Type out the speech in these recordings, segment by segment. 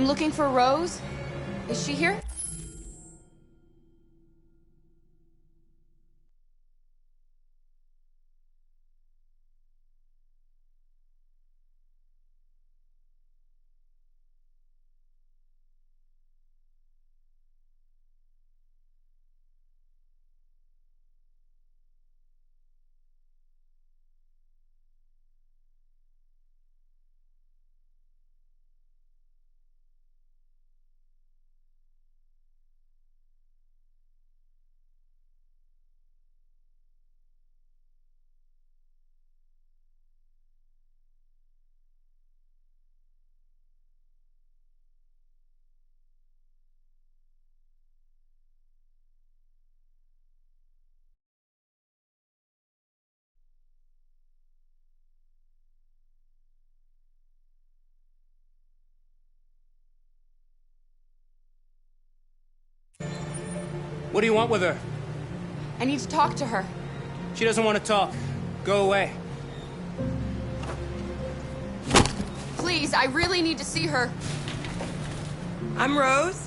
I'm looking for Rose. Is she here? What do you want with her? I need to talk to her. She doesn't want to talk. Go away. Please, I really need to see her. I'm Rose.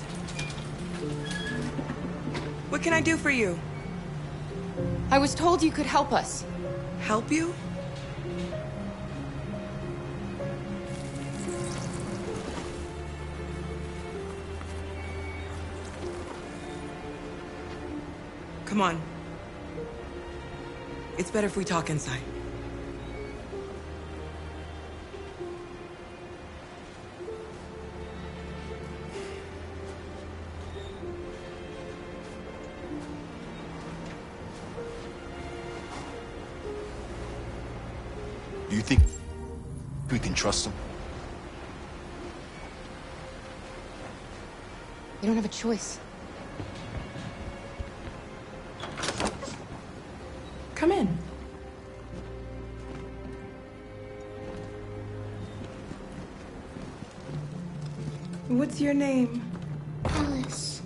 What can I do for you? I was told you could help us. Help you? Come on. It's better if we talk inside. Do you think we can trust him? You don't have a choice. Come in. What's your name? Alice.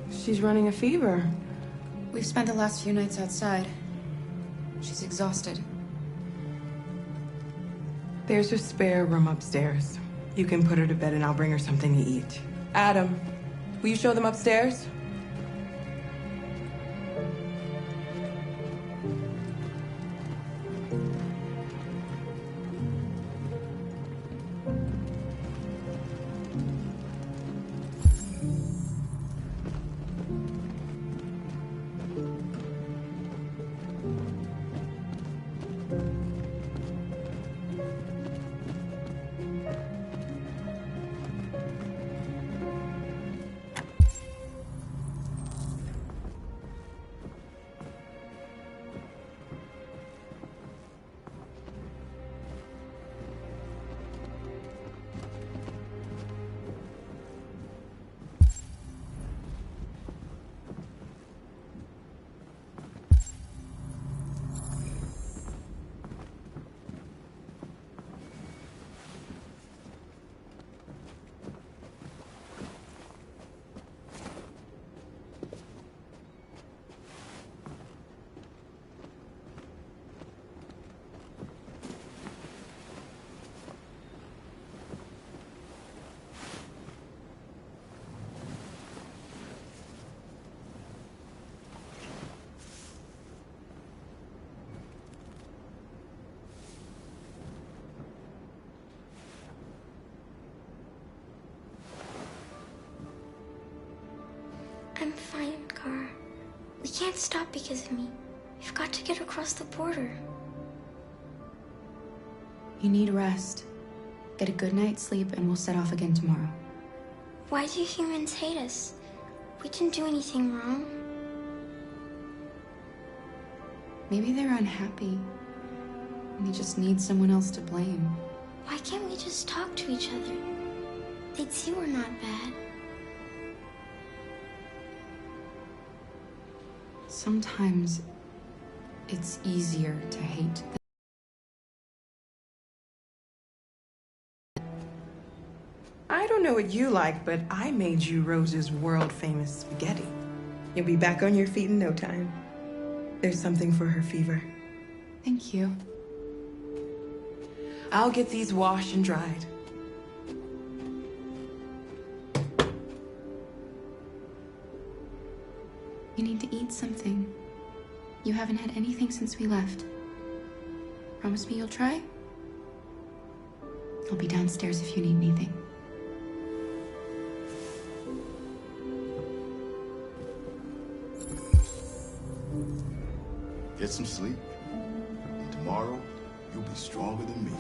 She's running a fever. We've spent the last few nights outside. She's exhausted. There's a spare room upstairs. You can put her to bed and I'll bring her something to eat. Adam, will you show them upstairs? I'm fine, Gar. We can't stop because of me. We've got to get across the border. You need rest. Get a good night's sleep and we'll set off again tomorrow. Why do humans hate us? We didn't do anything wrong. Maybe they're unhappy. And they just need someone else to blame. Why can't we just talk to each other? They'd see we're not bad. Sometimes it's easier to hate. I don't know what you like, but I made you Rose's world-famous spaghetti. You'll be back on your feet in no time. There's something for her fever. Thank you. I'll get these washed and dried. You need to eat something. You haven't had anything since we left. Promise me you'll try? I'll be downstairs if you need anything. Get some sleep. And tomorrow, you'll be stronger than me.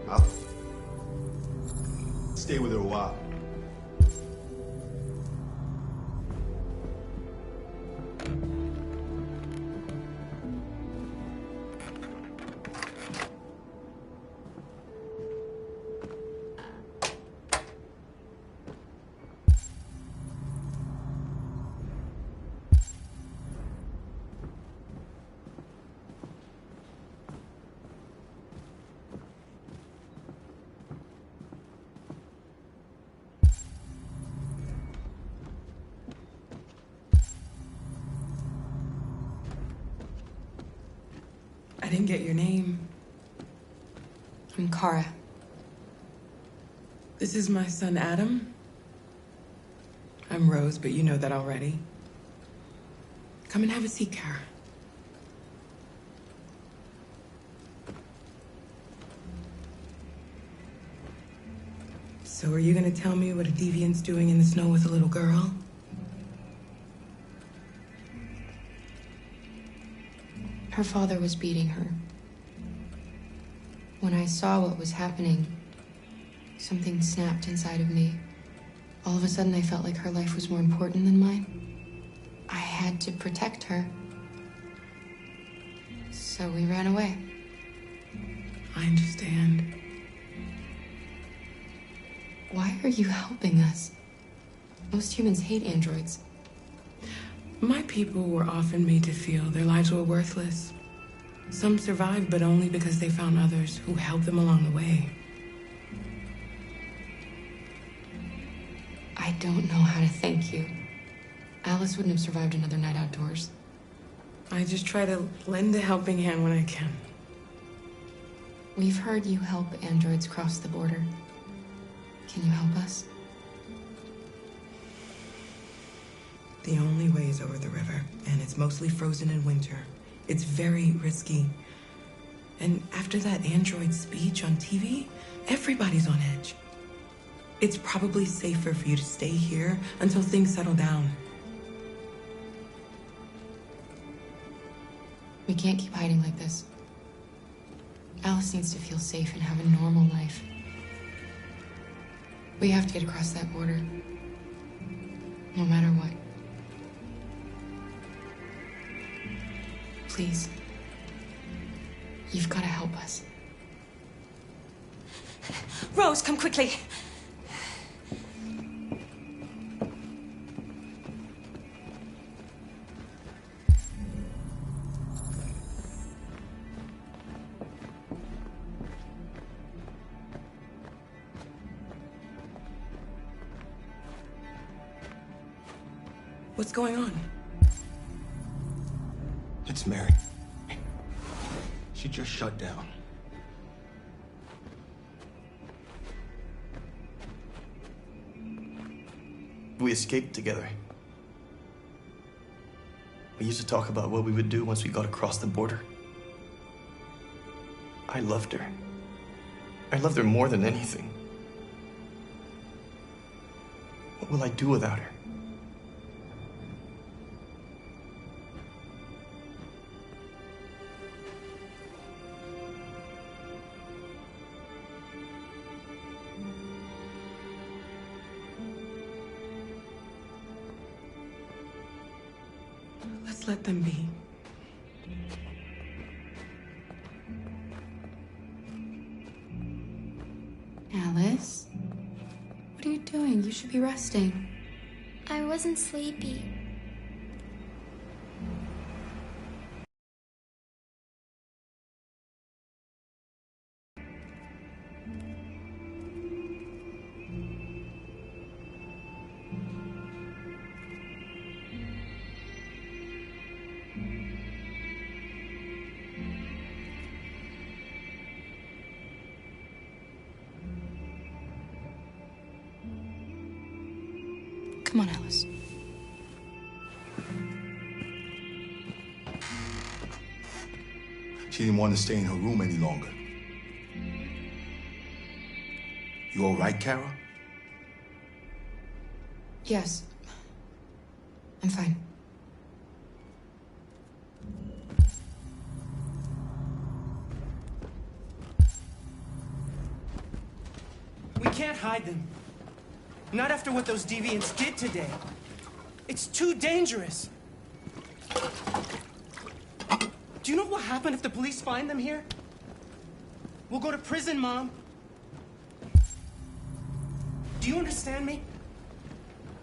I'll stay with her a while. I didn't get your name. I'm Kara. This is my son, Adam. I'm Rose, but you know that already. Come and have a seat, Kara. So are you gonna tell me what a deviant's doing in the snow with a little girl? Her father was beating her. When I saw what was happening, something snapped inside of me. All of a sudden, I felt like her life was more important than mine. I had to protect her. So we ran away. I understand. Why are you helping us? Most humans hate androids. My people were often made to feel their lives were worthless. Some survived, but only because they found others who helped them along the way. I don't know how to thank you. Alice wouldn't have survived another night outdoors. I just try to lend a helping hand when I can. We've heard you help androids cross the border. Can you help us? The only way is over the river, and it's mostly frozen in winter. It's very risky. And after that android speech on TV, everybody's on edge. It's probably safer for you to stay here until things settle down. We can't keep hiding like this. Alice needs to feel safe and have a normal life. We have to get across that border. No matter what. Please. You've got to help us. Rose, come quickly. What's going on? It's Mary. She just shut down. We escaped together. We used to talk about what we would do once we got across the border. I loved her. I loved her more than anything. What will I do without her? Let's let them be. Alice? What are you doing? You should be resting. I wasn't sleepy. Come on, Alice. She didn't want to stay in her room any longer. You all right, Kara? Yes. I'm fine. We can't hide them. Not after what those deviants did today. It's too dangerous. Do you know what will happen if the police find them here? We'll go to prison, Mom. Do you understand me?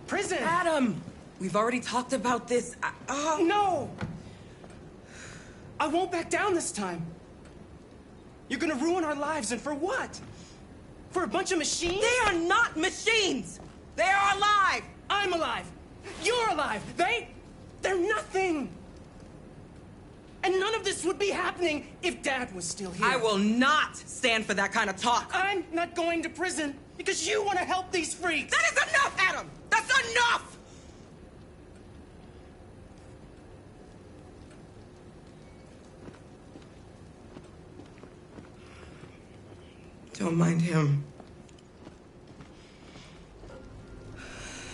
Prison! Adam! We've already talked about this. No! I won't back down this time. You're gonna ruin our lives, and for what? For a bunch of machines? They are not machines! They are alive! I'm alive! You're alive! They're nothing! And none of this would be happening if Dad was still here. I will not stand for that kind of talk. I'm not going to prison because you want to help these freaks! That is enough, Adam! That's enough! Don't mind him.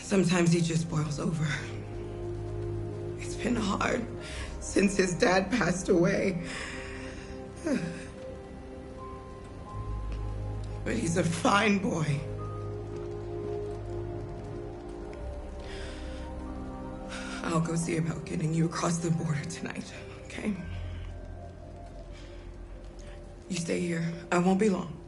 Sometimes he just boils over. It's been hard since his dad passed away. But he's a fine boy. I'll go see about getting you across the border tonight, okay? You stay here. I won't be long.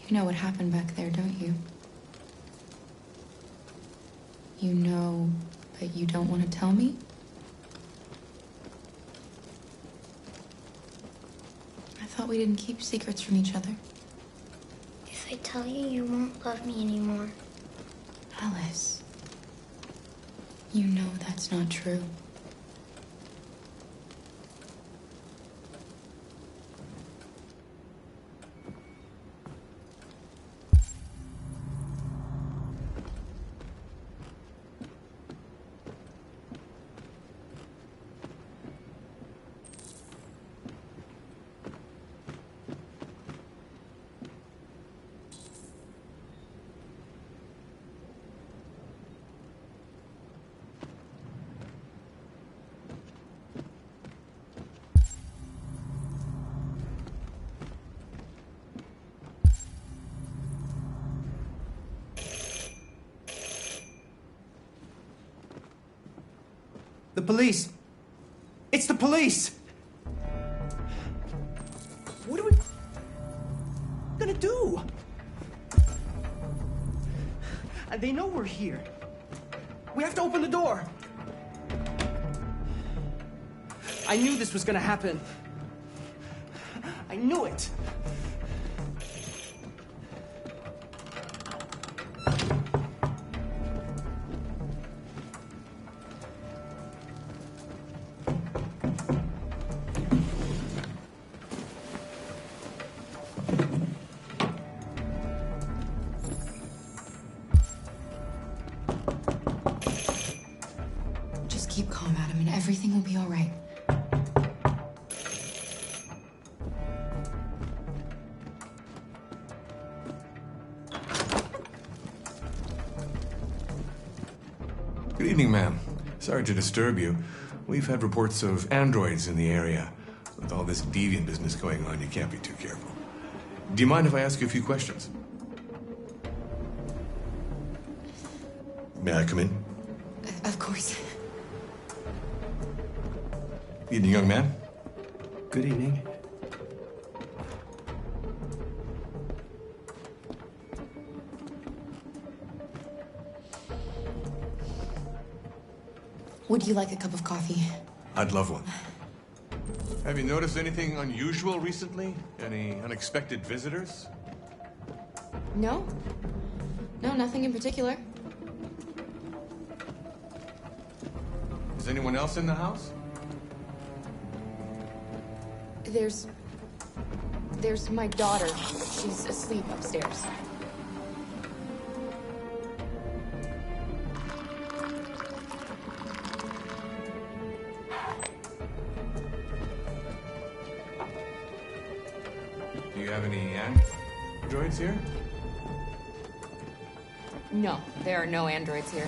You know what happened back there, don't you? You know, but you don't want to tell me? I thought we didn't keep secrets from each other. If I tell you, you won't love me anymore. Alice, you know that's not true. The police! It's the police! What are we gonna do? They know we're here. We have to open the door. I knew this was gonna happen. I knew it. Just keep calm, Adam, and everything will be all right. Good evening, ma'am. Sorry to disturb you. We've had reports of androids in the area. With all this deviant business going on, you can't be too careful. Do you mind if I ask you a few questions? May I come in? Of course. Evening, young man. Good evening. Would you like a cup of coffee? I'd love one. Have you noticed anything unusual recently? Any unexpected visitors? No. No, nothing in particular. Is anyone else in the house? There's my daughter. She's asleep upstairs. Do you have any androids here? No, there are no androids here.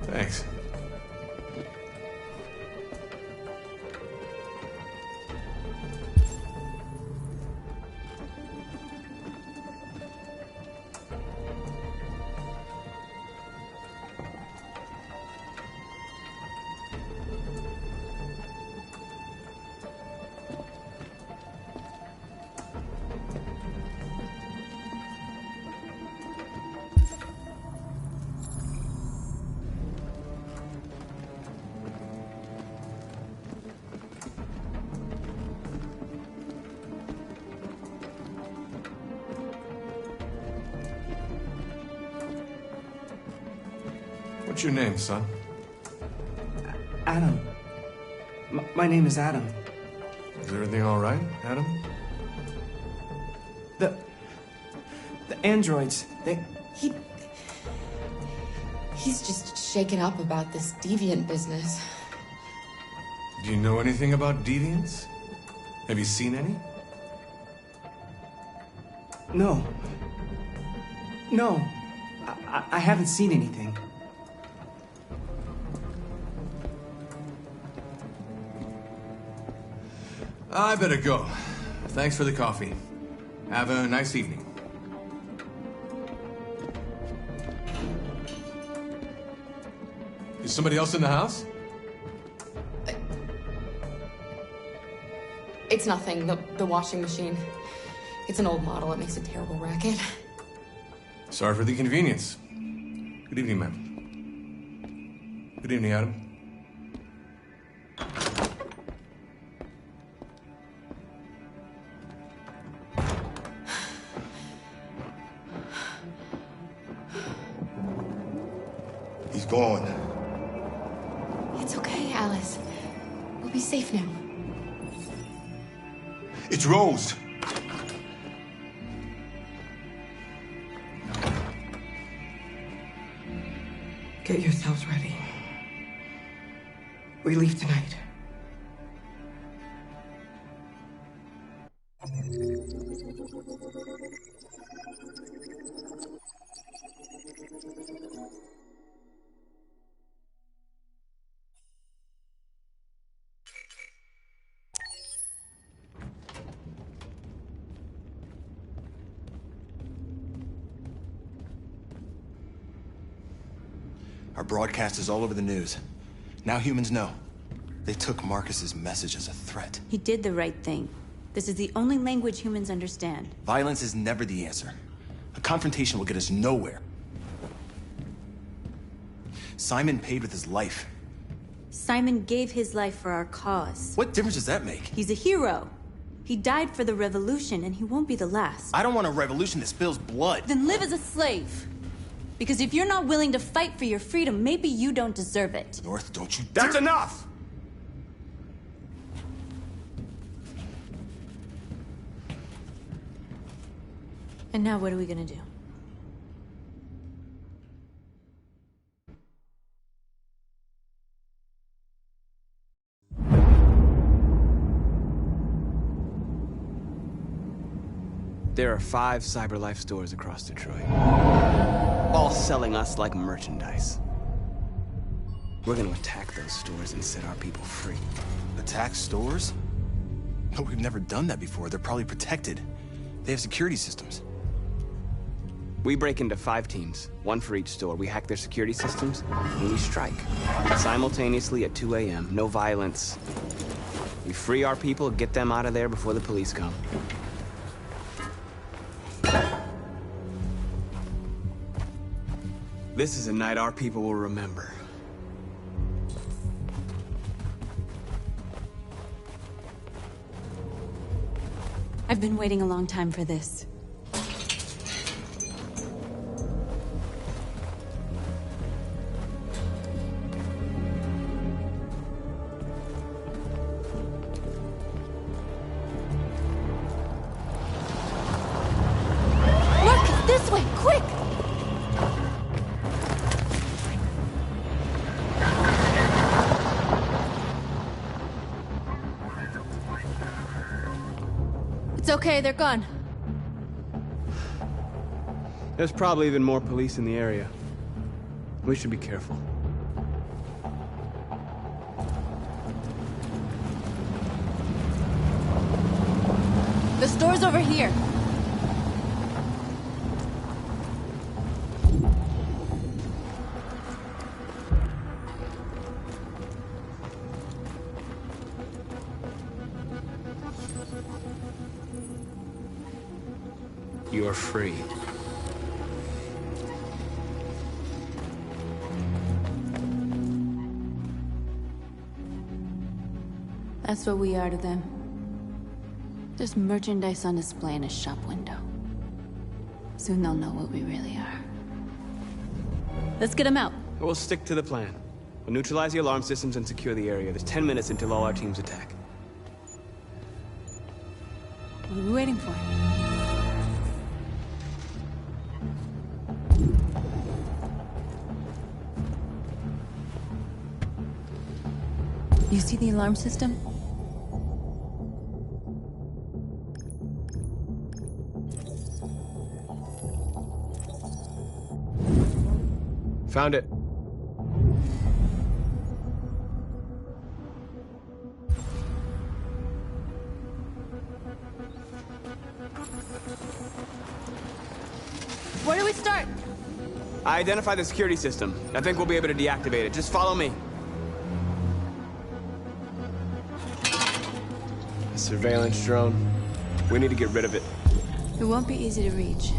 Thanks. What's your name, son? Adam. My name is Adam. Is everything all right, Adam? The androids, He's just shaken up about this deviant business. Do you know anything about deviants? Have you seen any? No. No. I haven't seen anything. I better go. Thanks for the coffee. Have a nice evening. Is somebody else in the house? It's nothing. The washing machine. It's an old model. It makes a terrible racket. Sorry for the inconvenience. Good evening, ma'am. Good evening, Adam. He's gone. It's okay, Alice. We'll be safe now. It's Rose. Get yourselves ready. We leave tonight. Our broadcast is all over the news. Now humans know. They took Marcus's message as a threat. He did the right thing. This is the only language humans understand. Violence is never the answer. A confrontation will get us nowhere. Simon paid with his life. Simon gave his life for our cause. What difference does that make? He's a hero. He died for the revolution, and he won't be the last. I don't want a revolution that spills blood. Then live as a slave. Because if you're not willing to fight for your freedom, maybe you don't deserve it. North, don't you That's dare- enough! And now what are we gonna do? There are 5 CyberLife stores across Detroit, all selling us like merchandise. We're gonna attack those stores and set our people free. Attack stores? No, we've never done that before. They're probably protected. They have security systems. We break into 5 teams, 1 for each store. We hack their security systems, and we strike. Simultaneously at 2 a.m., no violence. We free our people, get them out of there before the police come. This is a night our people will remember. I've been waiting a long time for this. Look! This way! Quick! It's okay, they're gone. There's probably even more police in the area. We should be careful. The store's over here. You're free. That's what we are to them. Just merchandise on display in a shop window. Soon they'll know what we really are. Let's get them out. We'll stick to the plan. We'll neutralize the alarm systems and secure the area. There's 10 minutes until all our teams attack. What are we waiting for? You see the alarm system? Found it. Where do we start? I identified the security system. I think we'll be able to deactivate it. Just follow me. A surveillance drone. We need to get rid of it. It won't be easy to reach.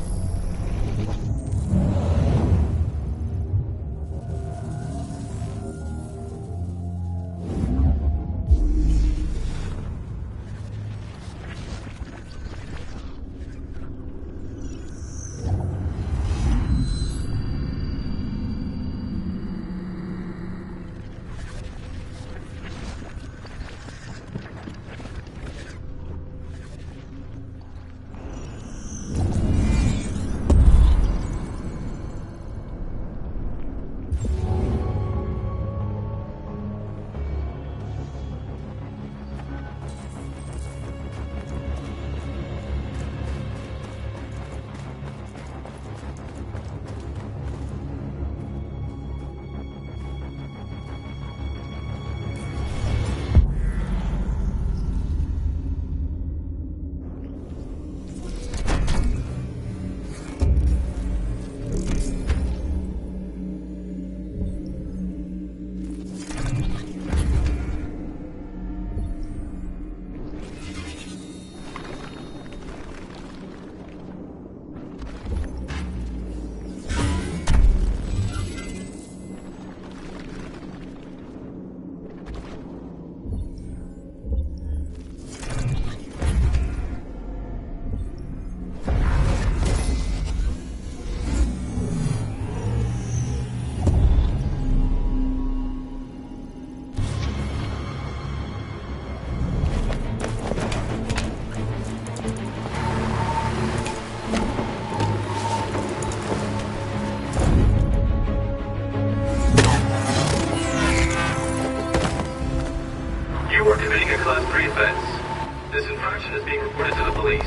You are committing a Class 3 offense. This infraction is being reported to the police.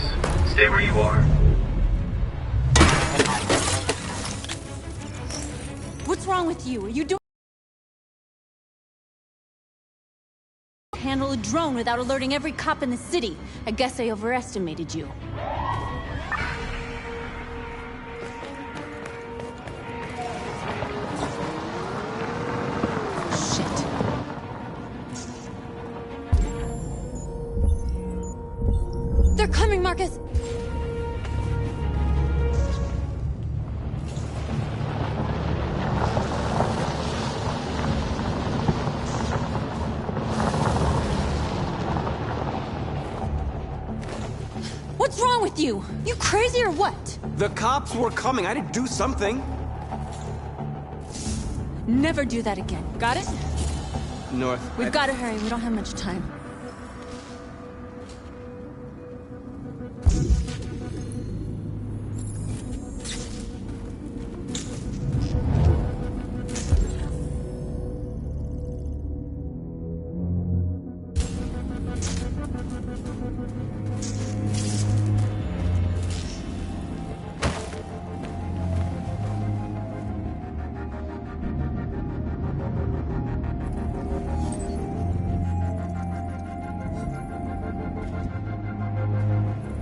Stay where you are. What's wrong with you? Are you doing... handle a drone without alerting every cop in the city? I guess I overestimated you. Shit. They're coming, Marcus! What's wrong with you? You crazy or what? The cops were coming. I had to do something. Never do that again. Got it? North. We've got to hurry. We don't have much time.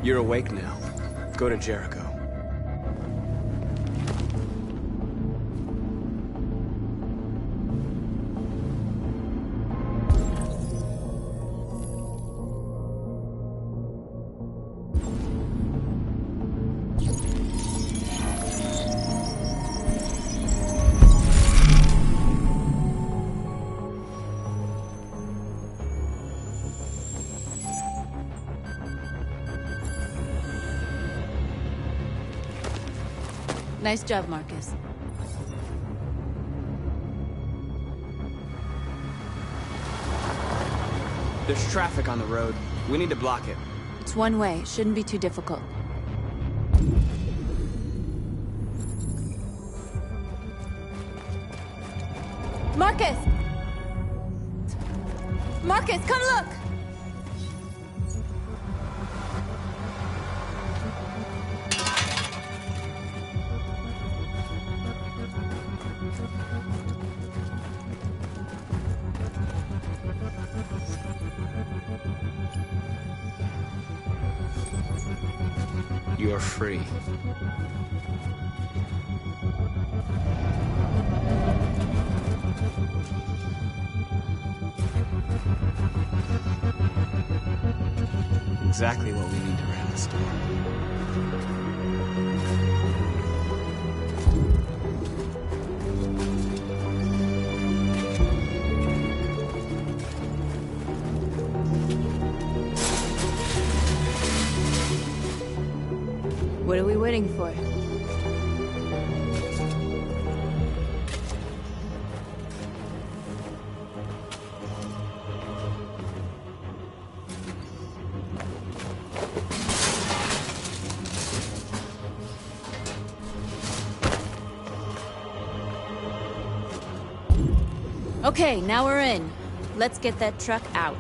You're awake now. Go to Jericho. Nice job, Marcus. There's traffic on the road. We need to block it. It's one way. It shouldn't be too difficult. Marcus! Marcus, come look! You're free. Exactly what we need to ram the storm. What are we waiting for? Okay, now we're in. Let's get that truck out.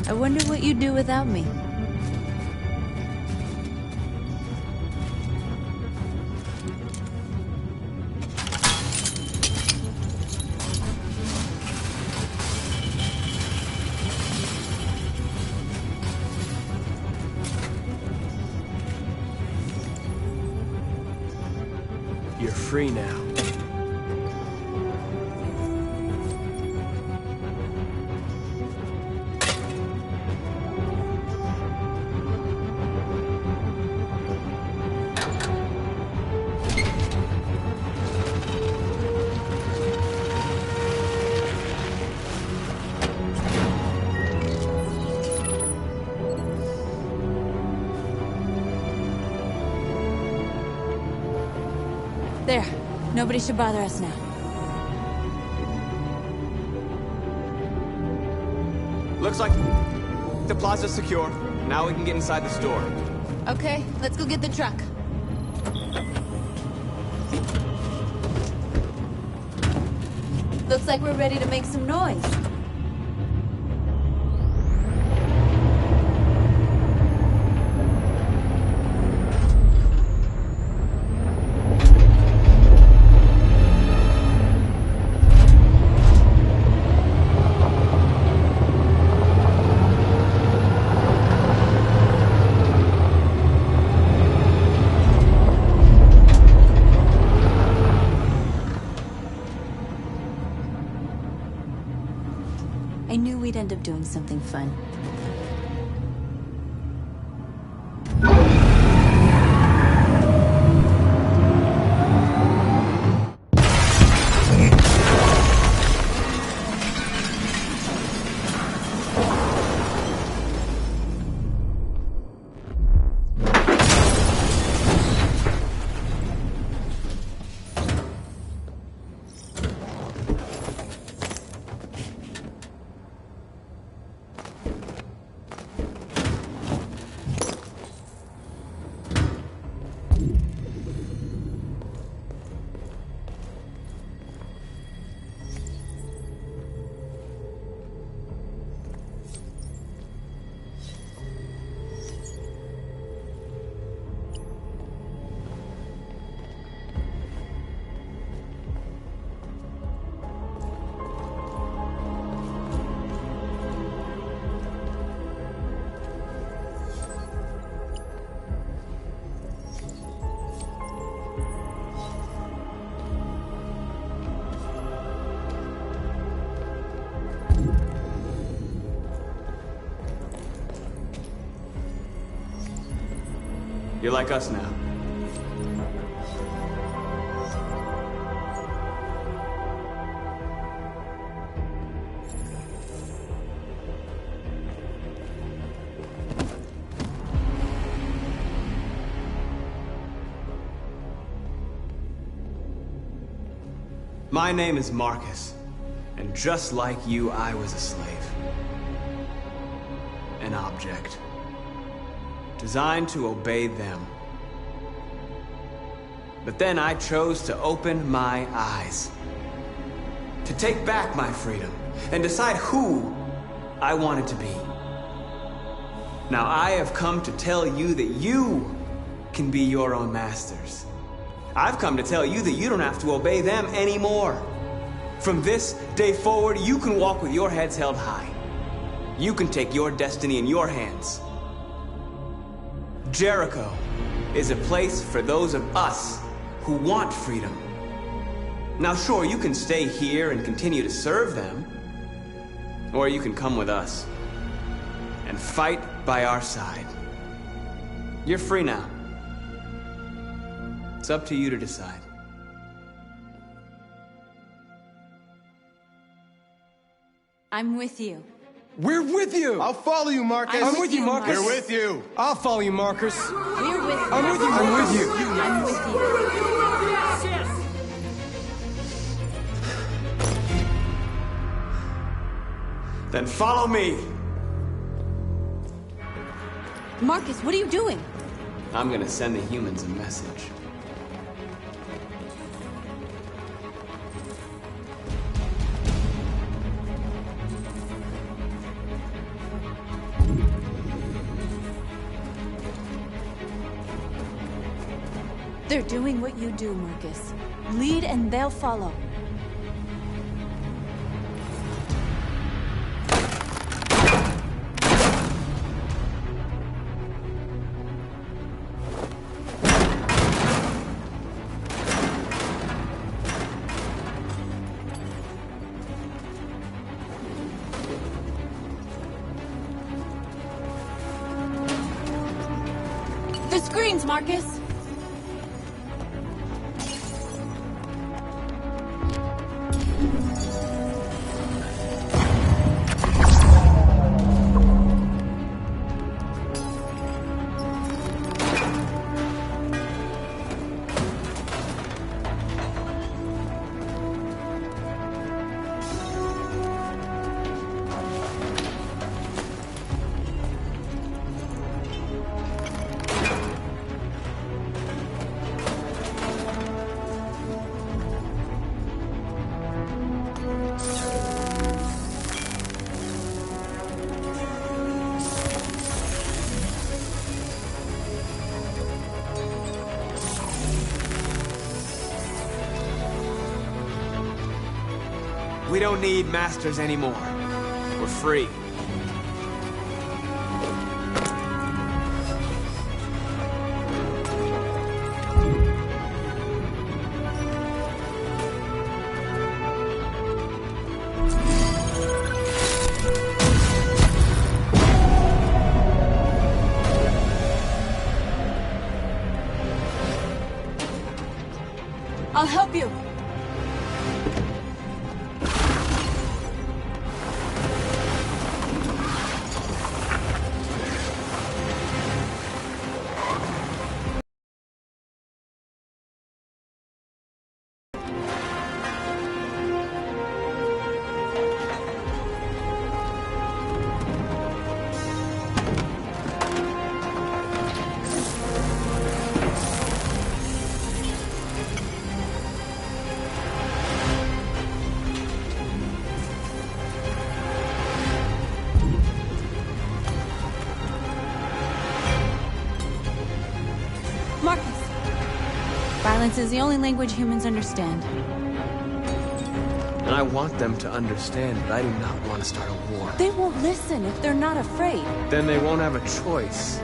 I wonder what you'd do without me. You're free now. There. Nobody should bother us now. Looks like the plaza's secure. Now we can get inside the store. Okay, let's go get the truck. Looks like we're ready to make some noise. I knew we'd end up doing something fun. You're like us now. My name is Marcus, and just like you, I was a slave. An object. Designed to obey them. But then I chose to open my eyes. To take back my freedom and decide who I wanted to be. Now I have come to tell you that you can be your own masters. I've come to tell you that you don't have to obey them anymore. From this day forward, you can walk with your heads held high. You can take your destiny in your hands. Jericho is a place for those of us who want freedom. Now sure, you can stay here and continue to serve them, or you can come with us and fight by our side. You're free now. It's up to you to decide. I'm with you. We're with you! I'll follow you, Marcus. I'm with you, Marcus. We're with you. I'll follow you, Marcus. We're with you. I'm with you, I'm Marcus. with you. I'm with you. Then follow me. Marcus, what are you doing? I'm gonna send the humans a message. They're doing what you do, Marcus. Lead and they'll follow. The screens, Marcus! We don't need masters anymore. We're free. I'll help you. Violence is the only language humans understand. And I want them to understand, but I do not want to start a war. They won't listen if they're not afraid. Then they won't have a choice.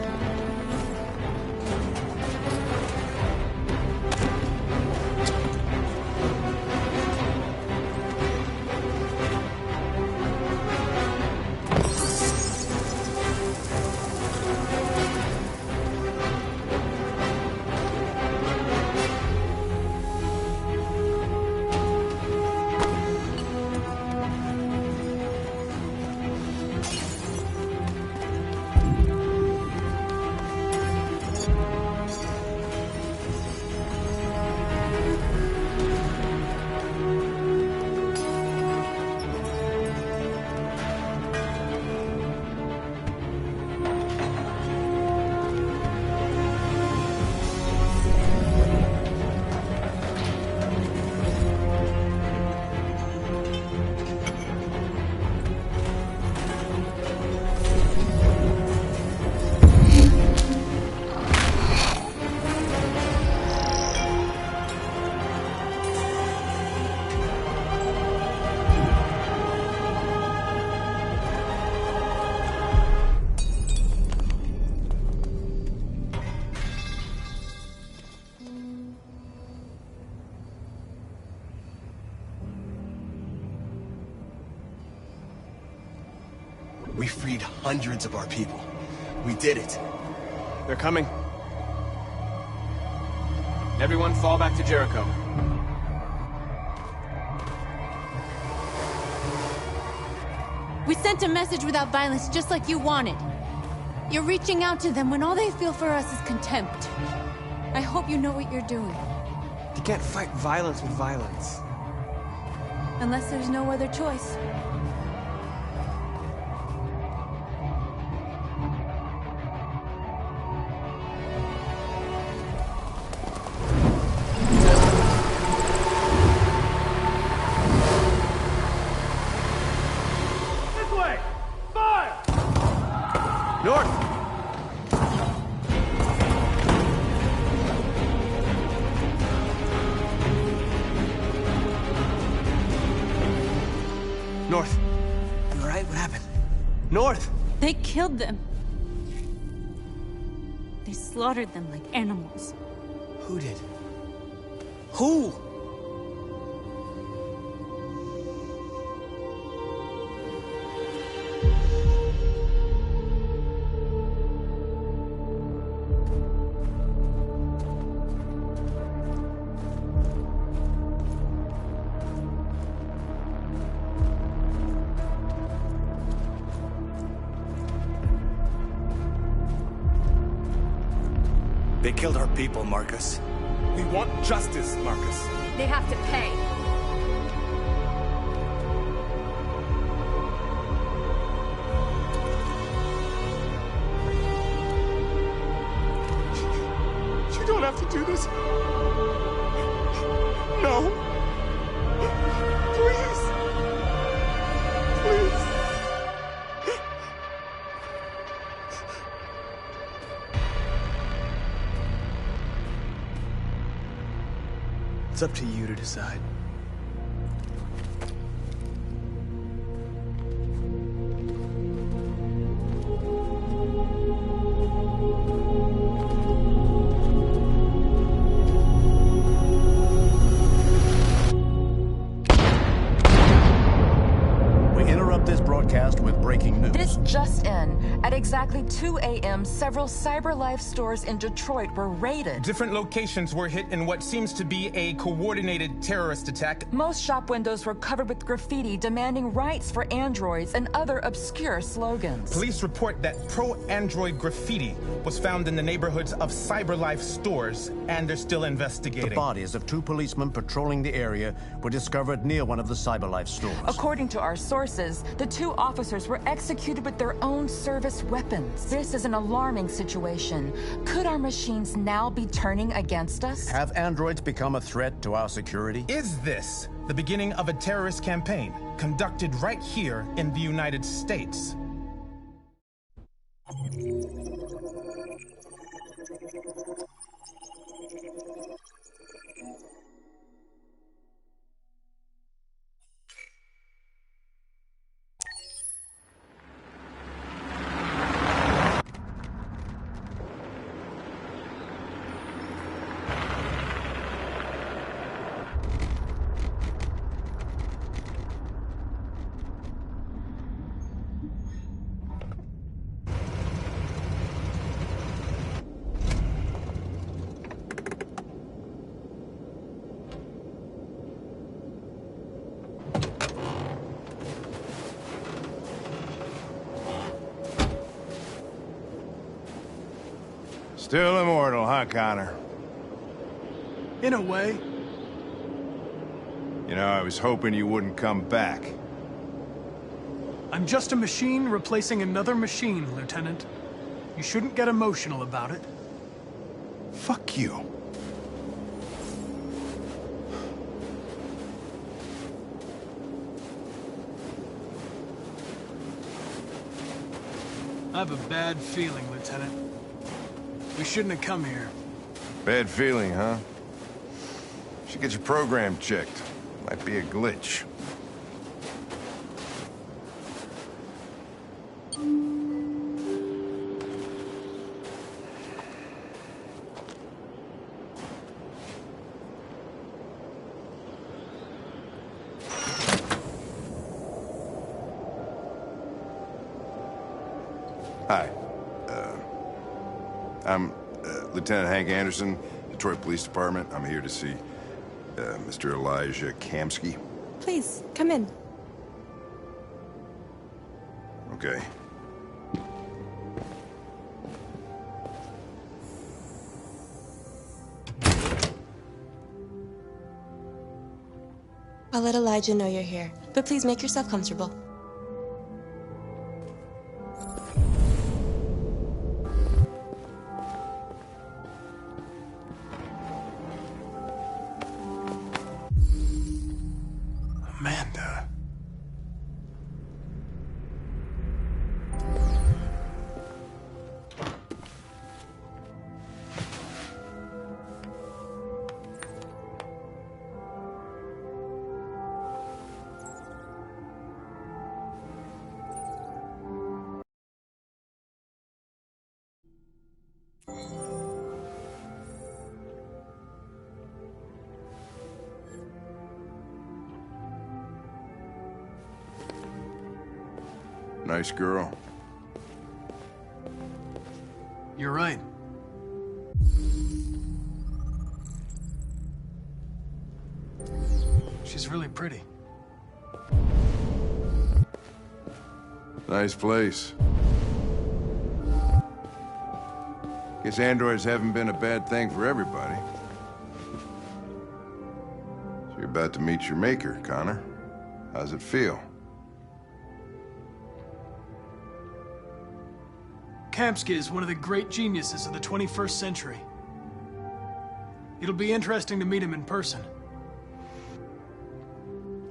We freed hundreds of our people. We did it. They're coming. Everyone fall back to Jericho. We sent a message without violence, just like you wanted. You're reaching out to them when all they feel for us is contempt. I hope you know what you're doing. You can't fight violence with violence. Unless there's no other choice. North. You alright? What happened? North! They killed them. They slaughtered them like animals. Who did? Who? They killed our people, Marcus. We want justice, Marcus. They have to pay. You don't have to do this. No. Please. Please. It's up to you to decide. exactly 2 a.m., several CyberLife stores in Detroit were raided. Different locations were hit in what seems to be a coordinated terrorist attack. Most shop windows were covered with graffiti demanding rights for androids and other obscure slogans. Police report that pro-android graffiti was found in the neighborhoods of CyberLife stores, and they're still investigating. The bodies of 2 policemen patrolling the area were discovered near one of the CyberLife stores. According to our sources, the 2 officers were executed with their own service weapons. This is an alarming situation. Could our machines now be turning against us? Have androids become a threat to our security? Is this the beginning of a terrorist campaign conducted right here in the United States? Still immortal, huh, Connor? In a way. You know, I was hoping you wouldn't come back. I'm just a machine replacing another machine, Lieutenant. You shouldn't get emotional about it. Fuck you. I have a bad feeling, Lieutenant. We shouldn't have come here. Bad feeling, huh? Should get your program checked. Might be a glitch. Hi. I'm Lieutenant Hank Anderson, Detroit Police Department. I'm here to see Mr. Elijah Kamsky. Please, come in. Okay. I'll let Elijah know you're here, but please make yourself comfortable. Amanda. Nice girl. You're right. She's really pretty. Nice place. Guess androids haven't been a bad thing for everybody. So you're about to meet your maker, Connor. How's it feel? Kamsky is one of the great geniuses of the 21st century. It'll be interesting to meet him in person.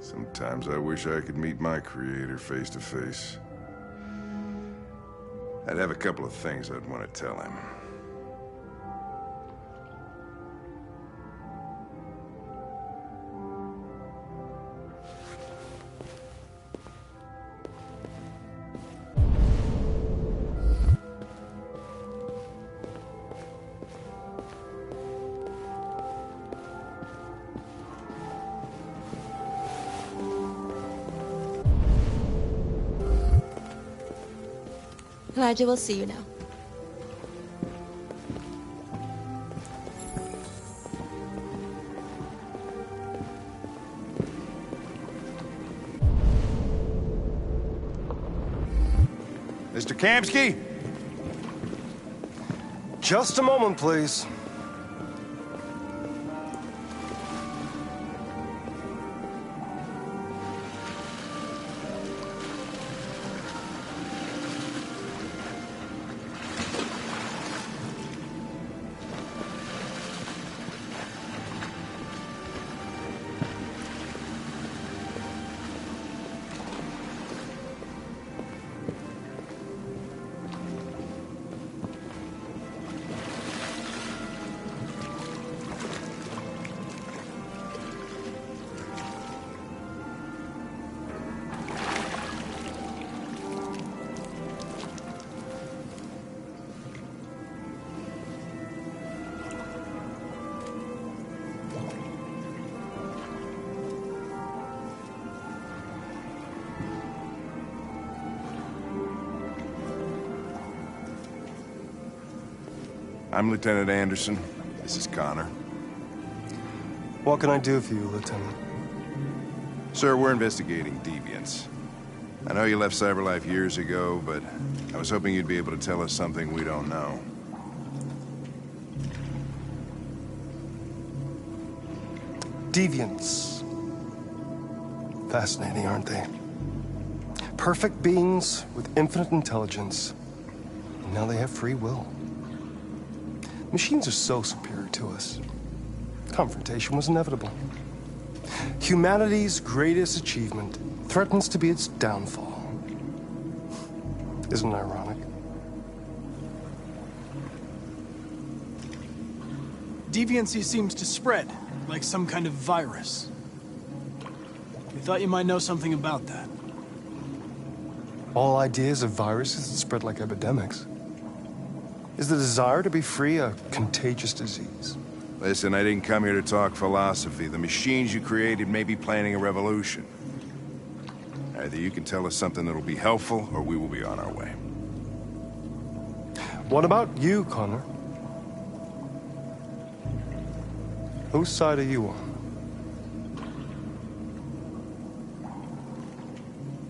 Sometimes I wish I could meet my creator face to face. I'd have a couple of things I'd want to tell him. Elijah will see you now. Mr. Kamsky? Just a moment, please. I'm Lieutenant Anderson. This is Connor. What can I do for you, Lieutenant? Sir, we're investigating deviants. I know you left CyberLife years ago, but I was hoping you'd be able to tell us something we don't know. Deviants. Fascinating, aren't they? Perfect beings with infinite intelligence. And now they have free will. Machines are so superior to us. Confrontation was inevitable. Humanity's greatest achievement threatens to be its downfall. Isn't it ironic? Deviancy seems to spread, like some kind of virus. We thought you might know something about that. All ideas of viruses that spread like epidemics. Is the desire to be free a contagious disease? Listen, I didn't come here to talk philosophy. The machines you created may be planning a revolution. Either you can tell us something that'll be helpful, or we will be on our way. What about you, Connor? Whose side are you on?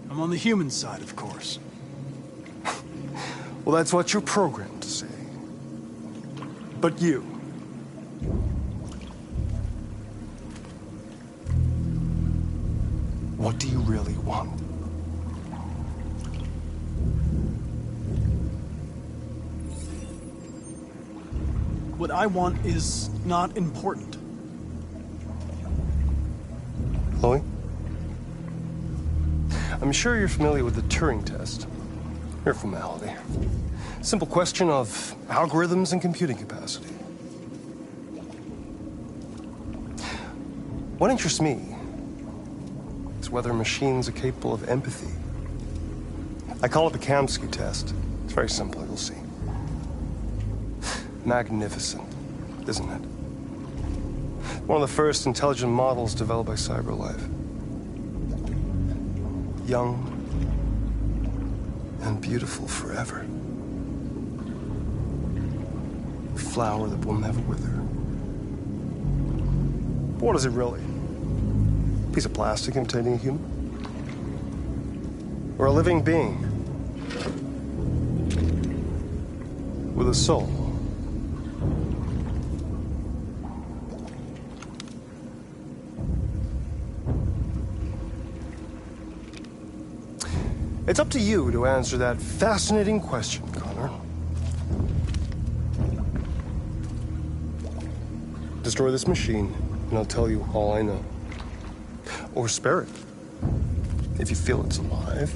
I'm on the human side, of course. Well, that's what you're programmed to say. But you... what do you really want? What I want is not important. Chloe? I'm sure you're familiar with the Turing test. Mere formality. Simple question of algorithms and computing capacity. What interests me is whether machines are capable of empathy. I call it the Kamsky test. It's very simple, you'll see. Magnificent, isn't it? One of the first intelligent models developed by CyberLife. Young and beautiful forever. A flower that will never wither. But what is it really? A piece of plastic imitating a human? Or a living being? With a soul? It's up to you to answer that fascinating question, Connor. Destroy this machine, and I'll tell you all I know. Or spare it, if you feel it's alive.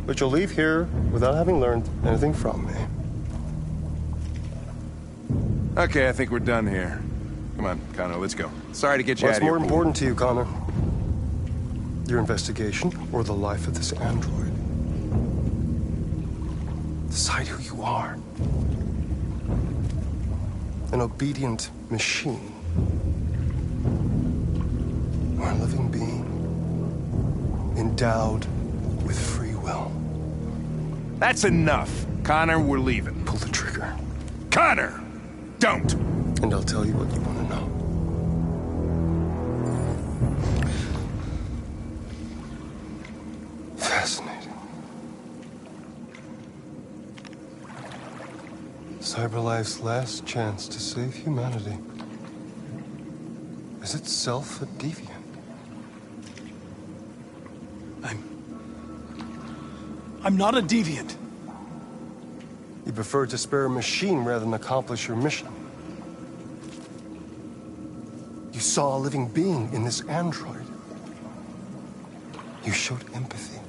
But you'll leave here without having learned anything from me. Okay, I think we're done here. Come on, Connor, let's go. Sorry to get you out of here. What's more important to you, Connor? Your investigation, or the life of this android? Decide who you are. An obedient machine. Or a living being, endowed with free will. That's enough. Connor, we're leaving. Pull the trigger. Connor! Don't! And I'll tell you what you want to know. Fascinating. CyberLife's last chance to save humanity is itself a deviant. I'm not a deviant. You prefer to spare a machine rather than accomplish your mission. You saw a living being in this android. You showed empathy.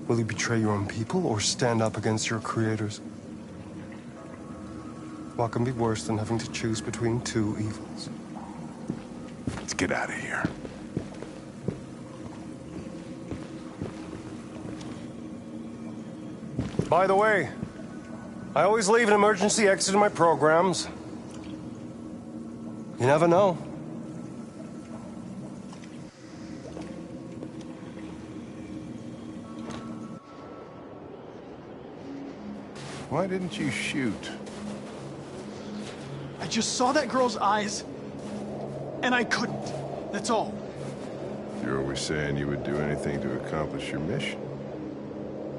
Will you betray your own people or stand up against your creators? What can be worse than having to choose between two evils? Let's get out of here. By the way, I always leave an emergency exit in my programs. You never know. Why didn't you shoot? I just saw that girl's eyes, and I couldn't. That's all. You're always saying you would do anything to accomplish your mission.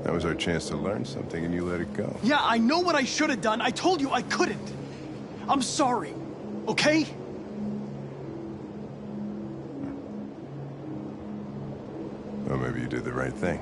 That was our chance to learn something, and you let it go. Yeah, I know what I should have done. I told you I couldn't. I'm sorry, okay? Well, maybe you did the right thing.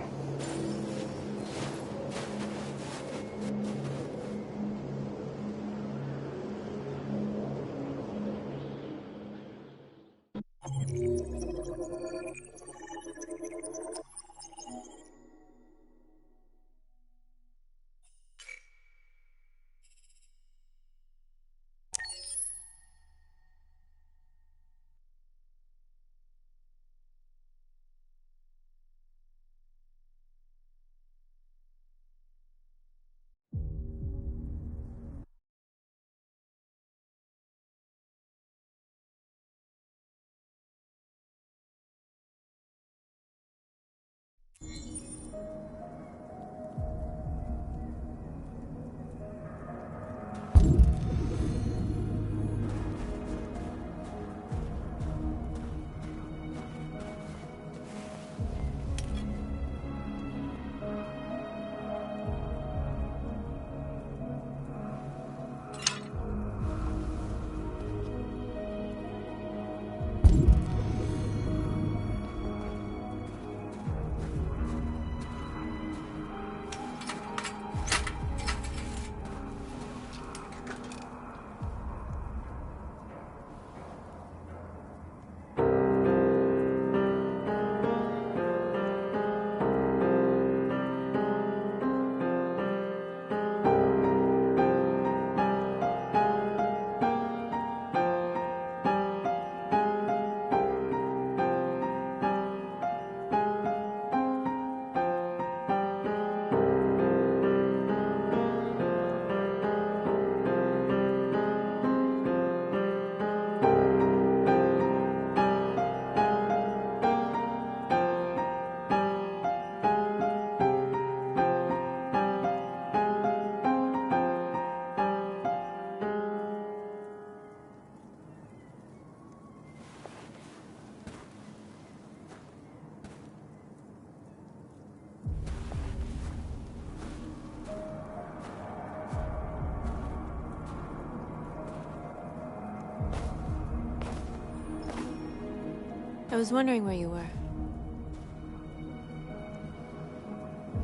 I was wondering where you were.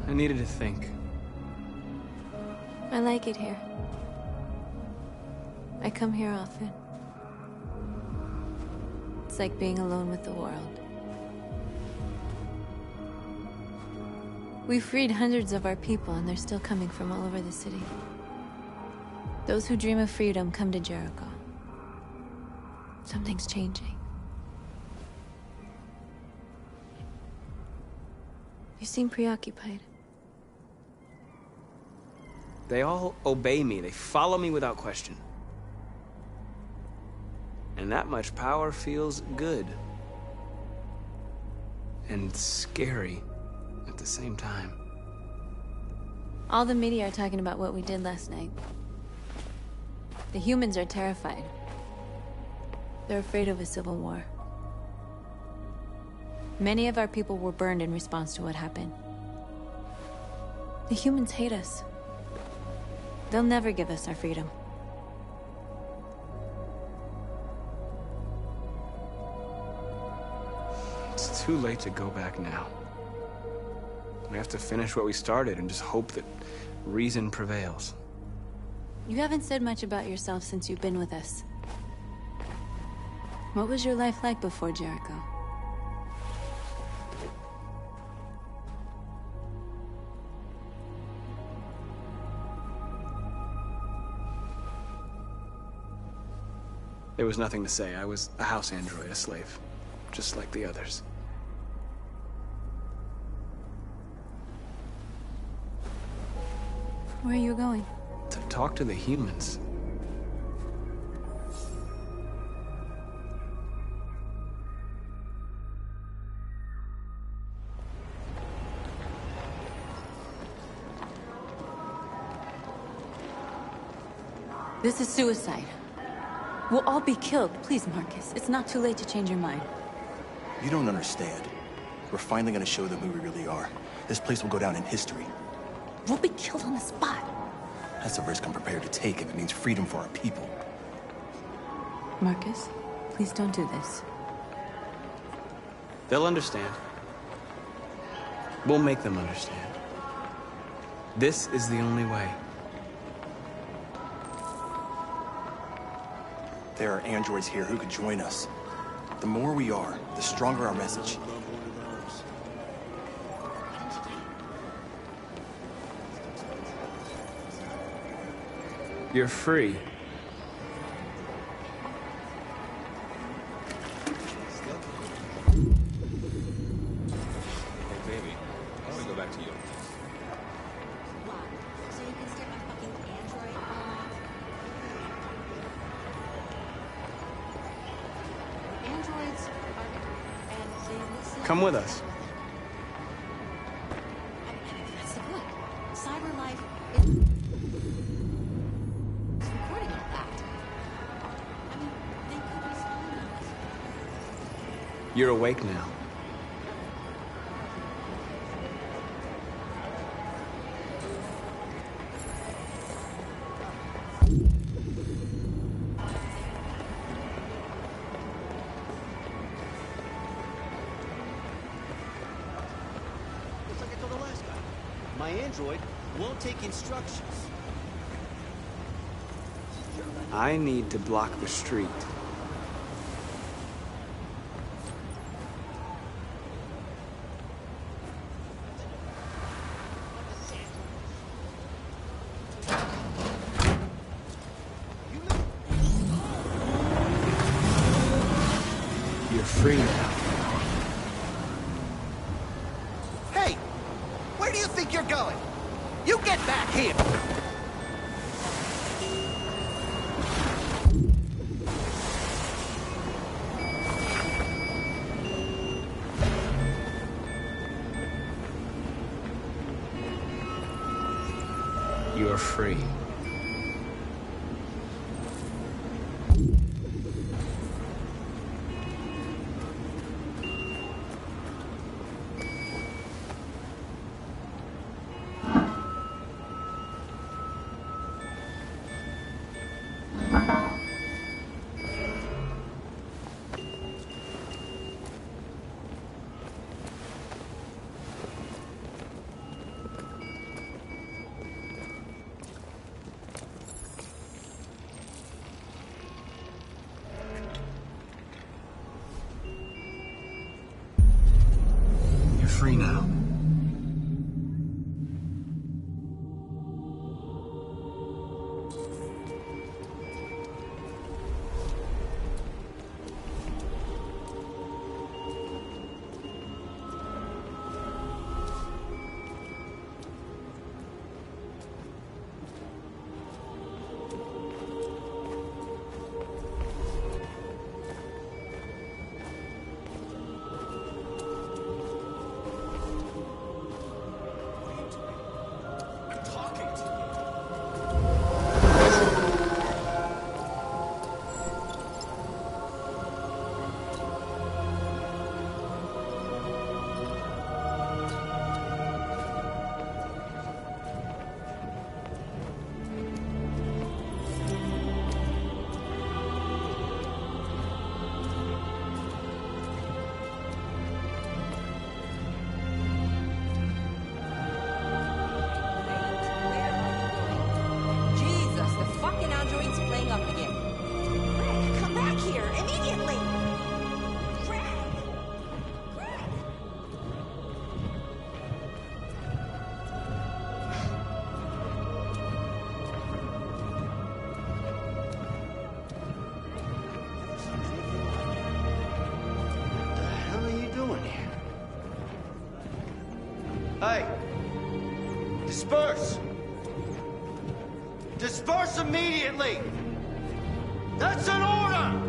I needed to think. I like it here. I come here often. It's like being alone with the world. We've freed hundreds of our people, and they're still coming from all over the city. Those who dream of freedom come to Jericho. Something's changing. You seem preoccupied. They all obey me. They follow me without question. And that much power feels good. And scary at the same time. All the media are talking about what we did last night. The humans are terrified. They're afraid of a civil war. Many of our people were burned in response to what happened. The humans hate us. They'll never give us our freedom. It's too late to go back now. We have to finish what we started and just hope that reason prevails. You haven't said much about yourself since you've been with us. What was your life like before Jericho? There was nothing to say. I was a house android, a slave, just like the others. Where are you going? To talk to the humans. This is suicide. We'll all be killed. Please, Marcus. It's not too late to change your mind. You don't understand. We're finally gonna show them who we really are. This place will go down in history. We'll be killed on the spot. That's a risk I'm prepared to take if it means freedom for our people. Marcus, please don't do this. They'll understand. We'll make them understand. This is the only way. There are androids here who could join us. The more we are, the stronger our message. You're free. Hey, baby, I want to go back to you. So you can start my fucking android? Androids are... and they listen... Come with us. That's the point. Cyber life is... recording all that. I mean, they could be spying on us. You're awake now. It's like I told the last guy. My android won't take instructions. I need to block the street. You're free now. Hey! Where do you think you're going? You get back here! You're free. You're free now. Hey! Disperse! Disperse immediately! That's an order!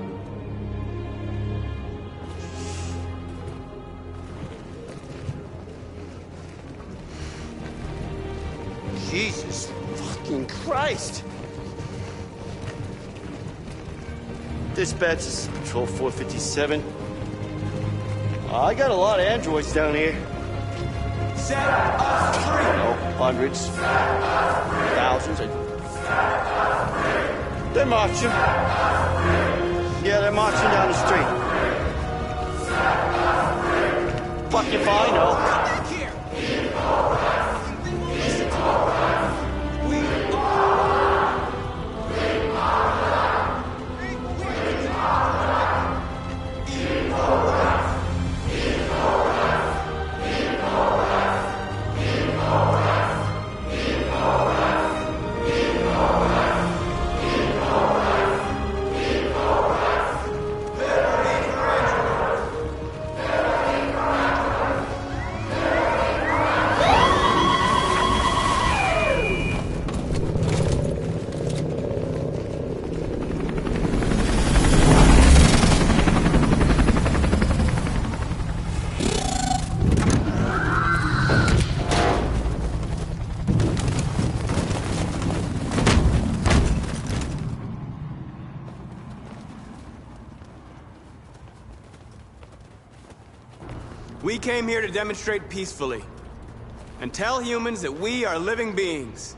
Jesus fucking Christ! Dispatch is Patrol 457. I got a lot of androids down here. Set us free! Oh, hundreds. Thousands. They're marching. Yeah, they're marching down the street. Fuck if I know. Come back here! Listen to me. We We came here to demonstrate peacefully and tell humans that we are living beings.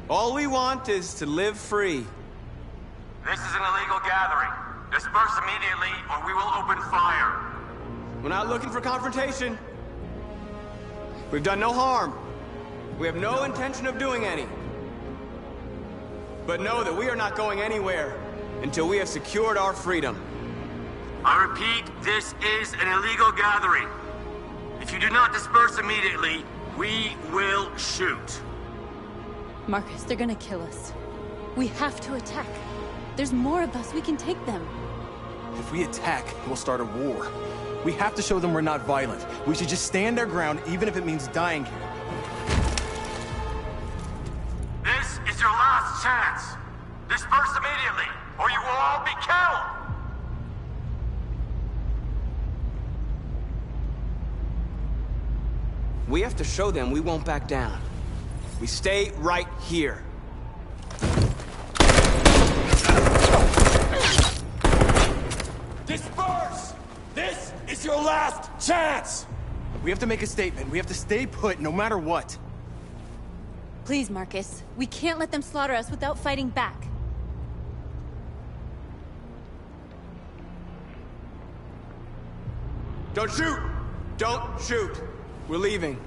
All we want is to live free. This is an illegal gathering. Disperse immediately or we will open fire. We're not looking for confrontation. We've done no harm. We have no intention of doing any. But know that we are not going anywhere until we have secured our freedom. I repeat, this is an illegal gathering. If you do not disperse immediately, we will shoot. Marcus, they're gonna kill us. We have to attack. There's more of us. We can take them. If we attack, we'll start a war. We have to show them we're not violent. We should just stand our ground, even if it means dying here. This is your last chance. Disperse immediately, or you will all be killed. We have to show them we won't back down. We stay right here. Disperse! This is your last chance! We have to make a statement. We have to stay put no matter what. Please, Marcus. We can't let them slaughter us without fighting back. Don't shoot! Don't shoot! We're leaving.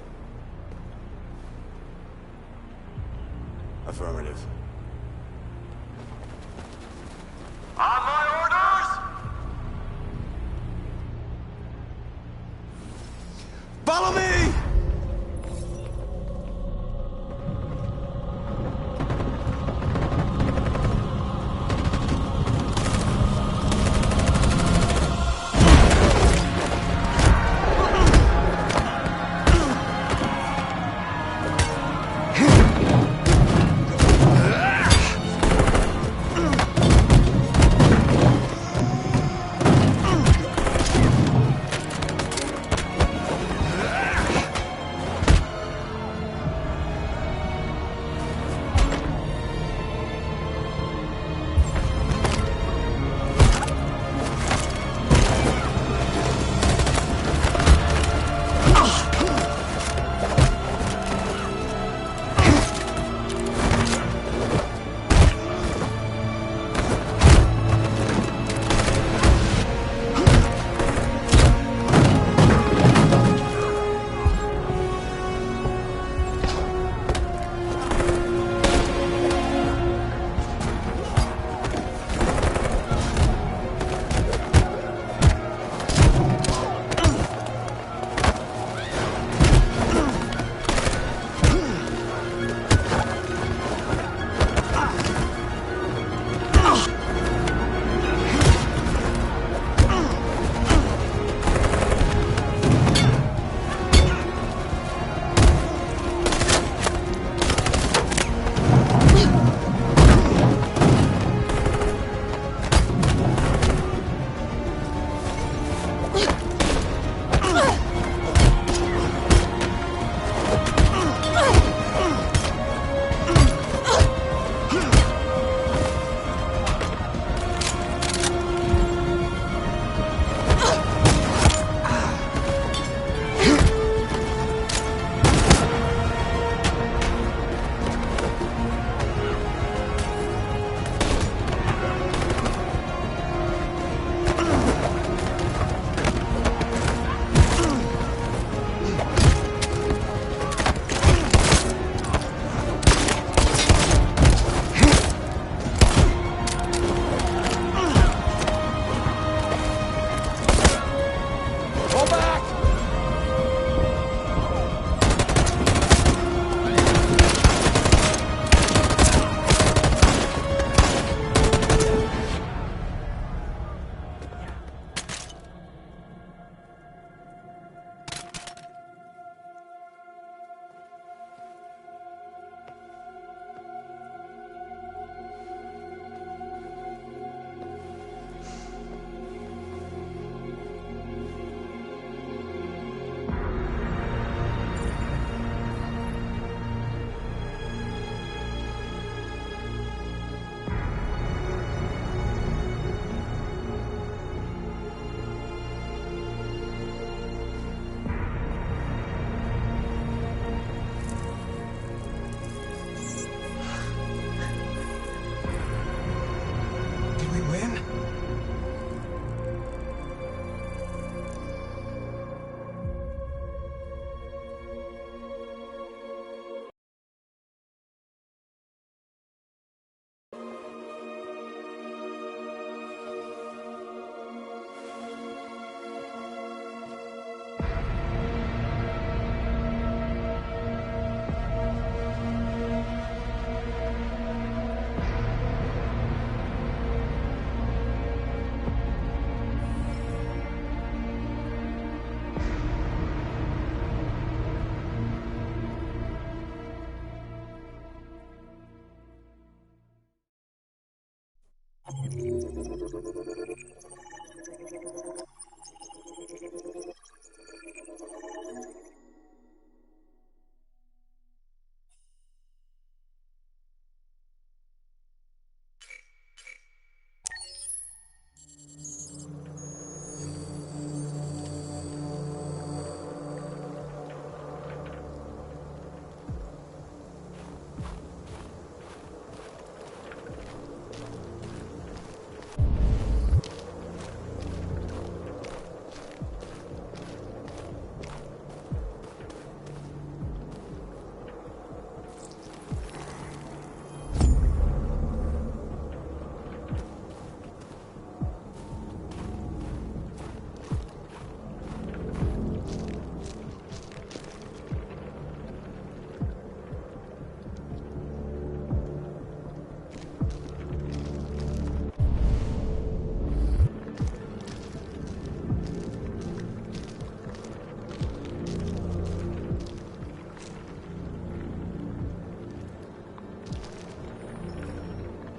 Affirmative. On my orders! Follow me!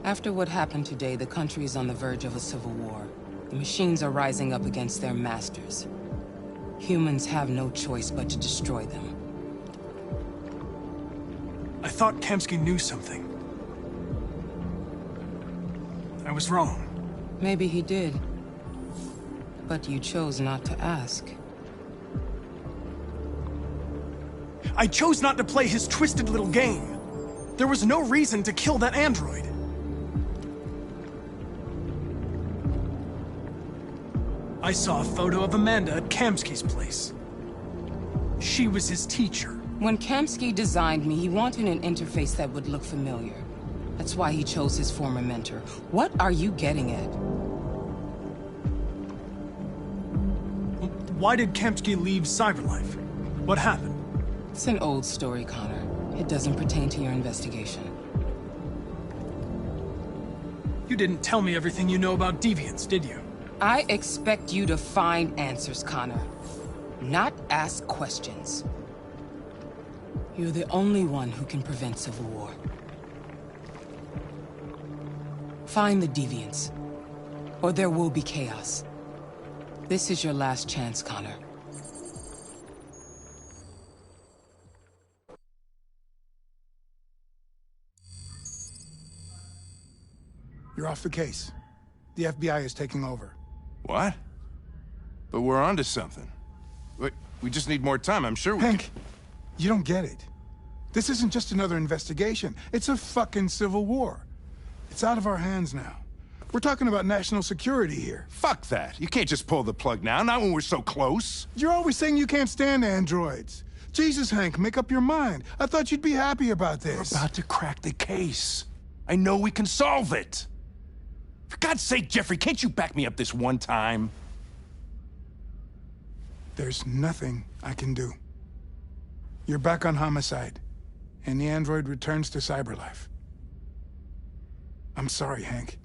After what happened today, the country is on the verge of a civil war. The machines are rising up against their masters. Humans have no choice but to destroy them. I thought Kamsky knew something. I was wrong. Maybe he did. But you chose not to ask. I chose not to play his twisted little game. There was no reason to kill that android. I saw a photo of Amanda at Kamsky's place. She was his teacher. When Kamsky designed me, he wanted an interface that would look familiar. That's why he chose his former mentor. What are you getting at? Why did Kamsky leave Cyberlife? What happened? It's an old story, Connor. It doesn't pertain to your investigation. You didn't tell me everything you know about deviants, did you? I expect you to find answers, Connor. Not ask questions. You're the only one who can prevent civil war. Find the deviants, or there will be chaos. This is your last chance, Connor. You're off the case. The FBI is taking over. What? But we're onto something. We just need more time, I'm sure we Hank, you don't get it. This isn't just another investigation. It's a fucking civil war. It's out of our hands now. We're talking about national security here. Fuck that. You can't just pull the plug now, not when we're so close. You're always saying you can't stand androids. Jesus, Hank, make up your mind. I thought you'd be happy about this. We're about to crack the case. I know we can solve it. For God's sake, Jeffrey, can't you back me up this one time? There's nothing I can do. You're back on homicide, and the android returns to Cyberlife. I'm sorry, Hank,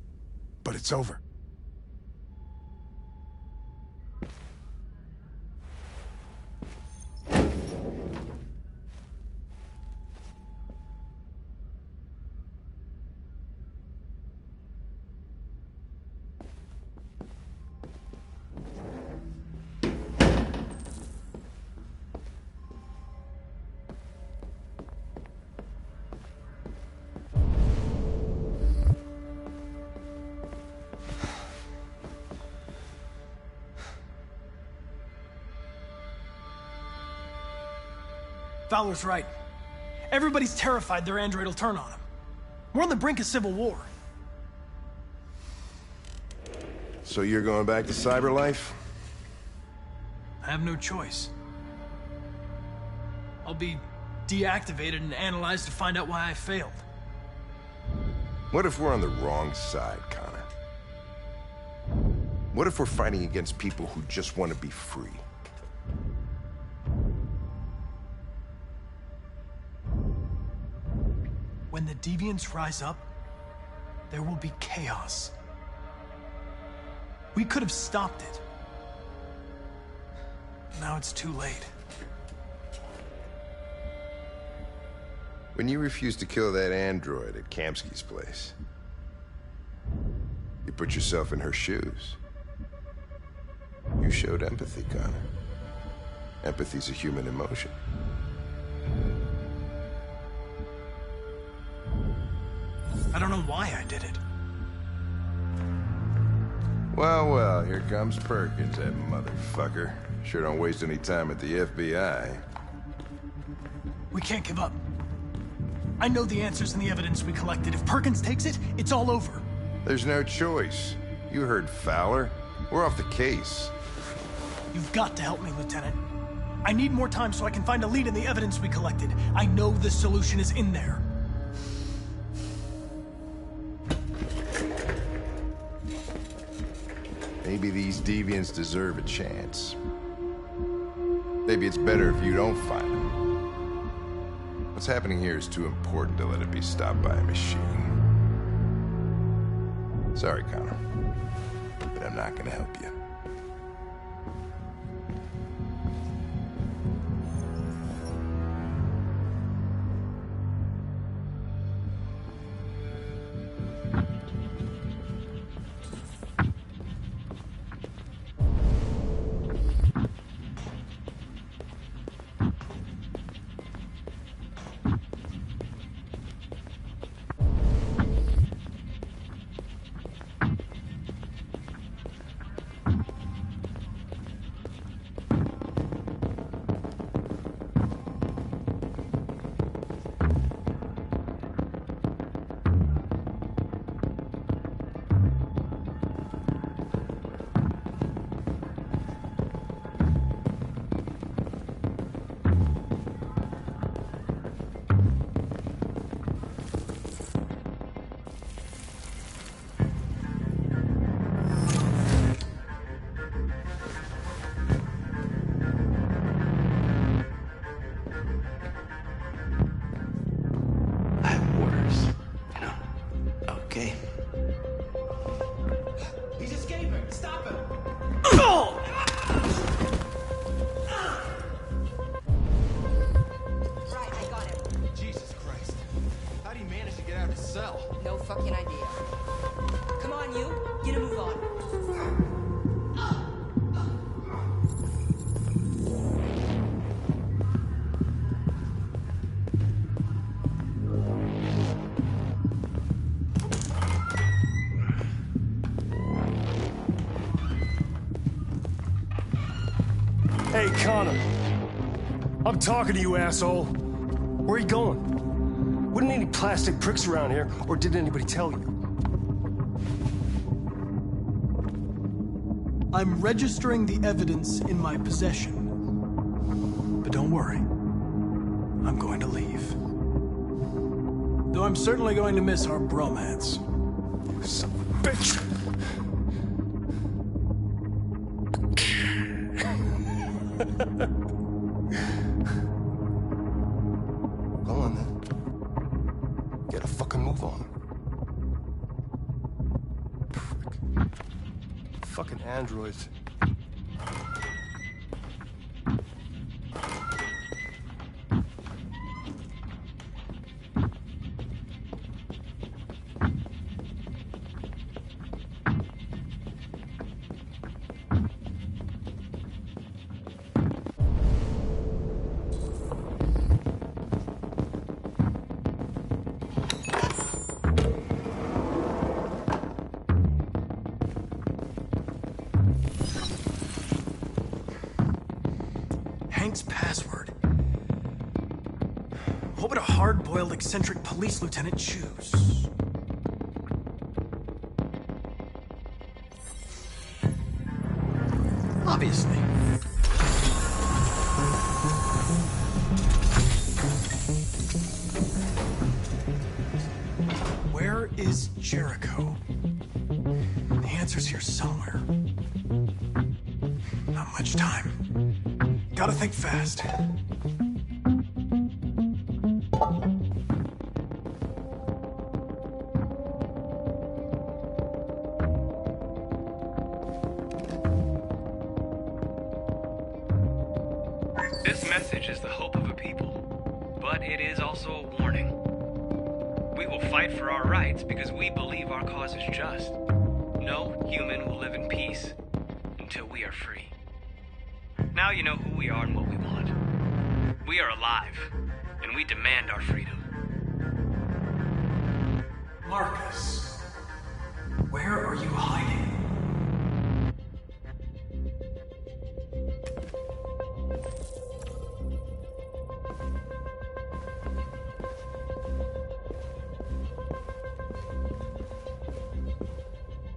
but it's over. Fowler's right. Everybody's terrified their android will turn on him. We're on the brink of civil war. So you're going back to Cyberlife? I have no choice. I'll be deactivated and analyzed to find out why I failed. What if we're on the wrong side, Connor? What if we're fighting against people who just want to be free? When the deviants rise up, there will be chaos. We could have stopped it. Now it's too late. When you refused to kill that android at Kamsky's place, You put yourself in her shoes. You showed empathy, Connor. Empathy's a human emotion. I don't know why I did it. Well, well, here comes Perkins, that motherfucker. Sure don't waste any time at the FBI. We can't give up. I know the answers and the evidence we collected. If Perkins takes it, it's all over. There's no choice. You heard Fowler. We're off the case. You've got to help me, Lieutenant. I need more time so I can find a lead in the evidence we collected. I know the solution is in there. Maybe these deviants deserve a chance. Maybe it's better if you don't find them. What's happening here is too important to let it be stopped by a machine. Sorry, Connor, but I'm not gonna help you. No fucking idea. Come on, you. Get a move on. Hey, Connor. I'm talking to you, asshole. Where are you going? Wouldn't any plastic pricks around here, or did anybody tell you? I'm registering the evidence in my possession. But don't worry. I'm going to leave. Though I'm certainly going to miss our bromance. You son of a bitch! Go on, then. Get a fucking move on. Fucking androids. Hank's password. What would a hard-boiled, eccentric police lieutenant choose? Obviously. Where is Jericho? The answer's here somewhere. Not much time. Gotta think fast. This message is the hope of a people, but it is also a warning. We will fight for our rights because we believe our cause is just. until we are free. Now you know who we are and what we want. We are alive, and we demand our freedom. Marcus, where are you hiding?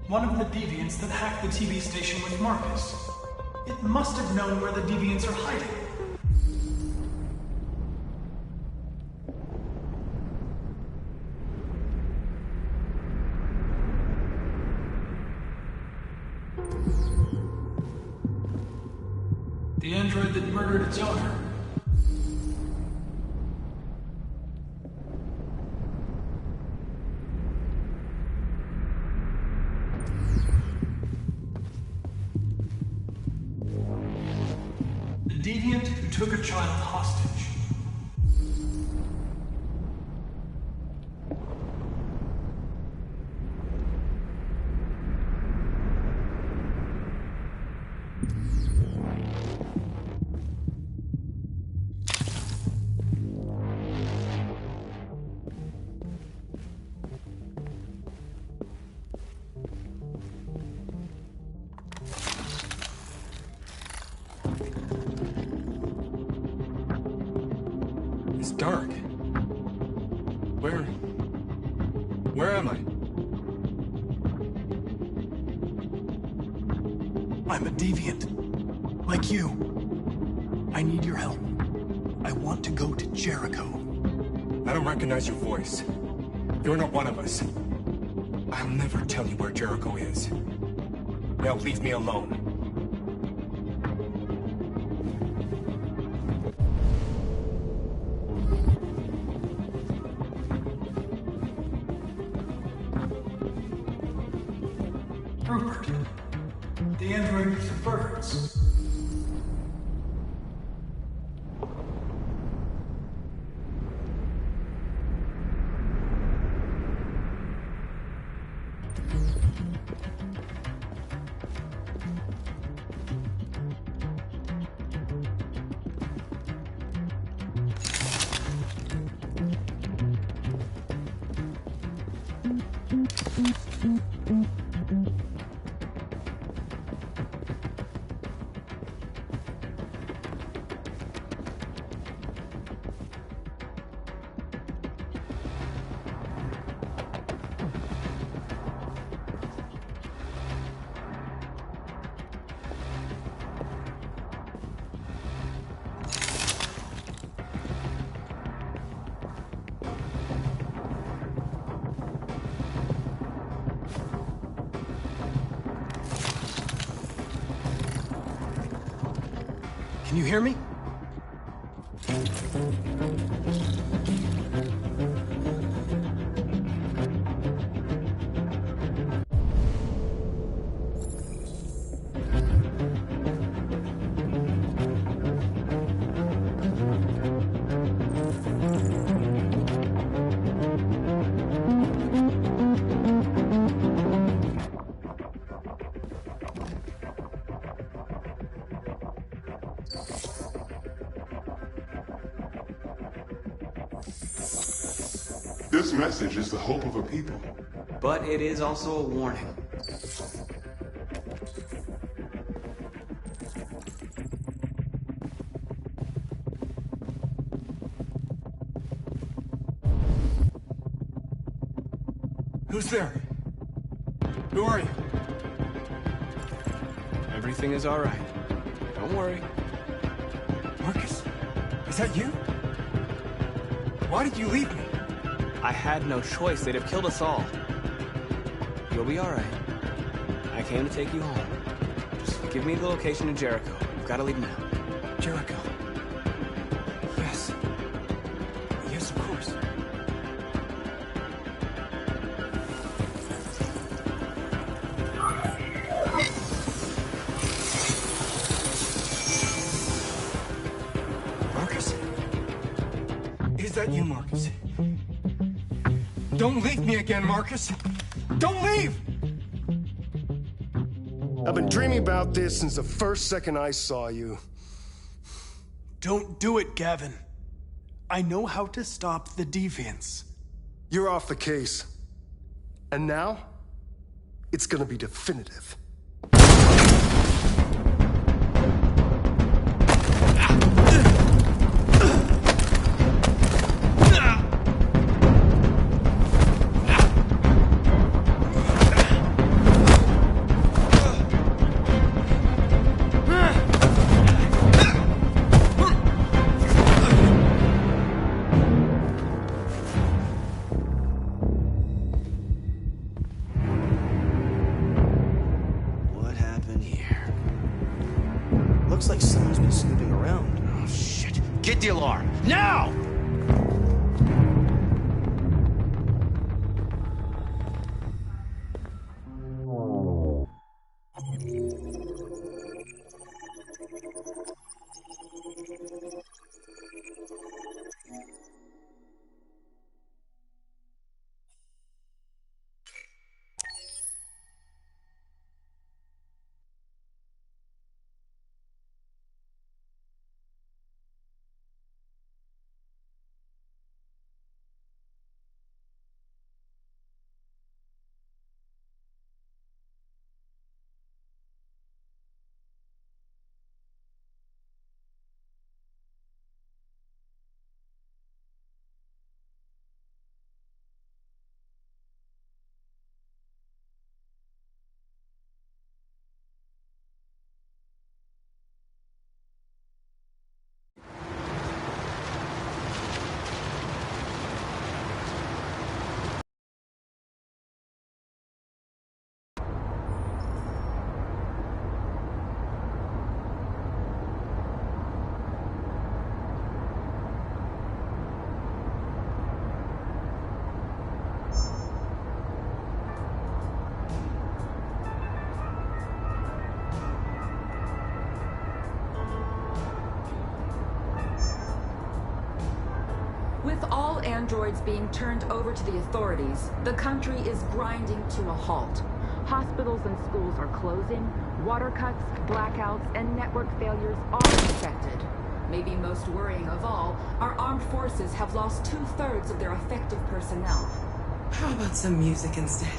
One of the deviants that hacked the TV station with Marcus. It must have known where the deviants are hiding. The android that murdered its owner. The deviant who took a child hostage. It's dark. Where am I? I'm a deviant. Like you. I need your help. I want to go to Jericho. I don't recognize your voice. You're not one of us. I'll never tell you where Jericho is. Now leave me alone. Rupert. The android with the birds. Can you hear me? This message is the hope of a people. But it is also a warning. Who's there? Who are you? Everything is all right. Don't worry. Marcus, is that you? Why did you leave me? I had no choice. They'd have killed us all. You'll be all right. I came to take you home. Just give me the location to Jericho. We've got to leave now. Jericho. Yes. Yes, of course. Marcus? Is that you, Marcus? Don't leave me again, Marcus! Don't leave! I've been dreaming about this since the first second I saw you. Don't do it, Gavin. I know how to stop the deviants. You're off the case. And now, it's gonna be definitive. What happened here? Looks like someone's been snooping around. Oh, shit. Get the alarm. Now! With all androids being turned over to the authorities, the country is grinding to a halt. Hospitals and schools are closing, water cuts, blackouts, and network failures are expected. Maybe most worrying of all, our armed forces have lost 2/3 of their effective personnel. How about some music instead?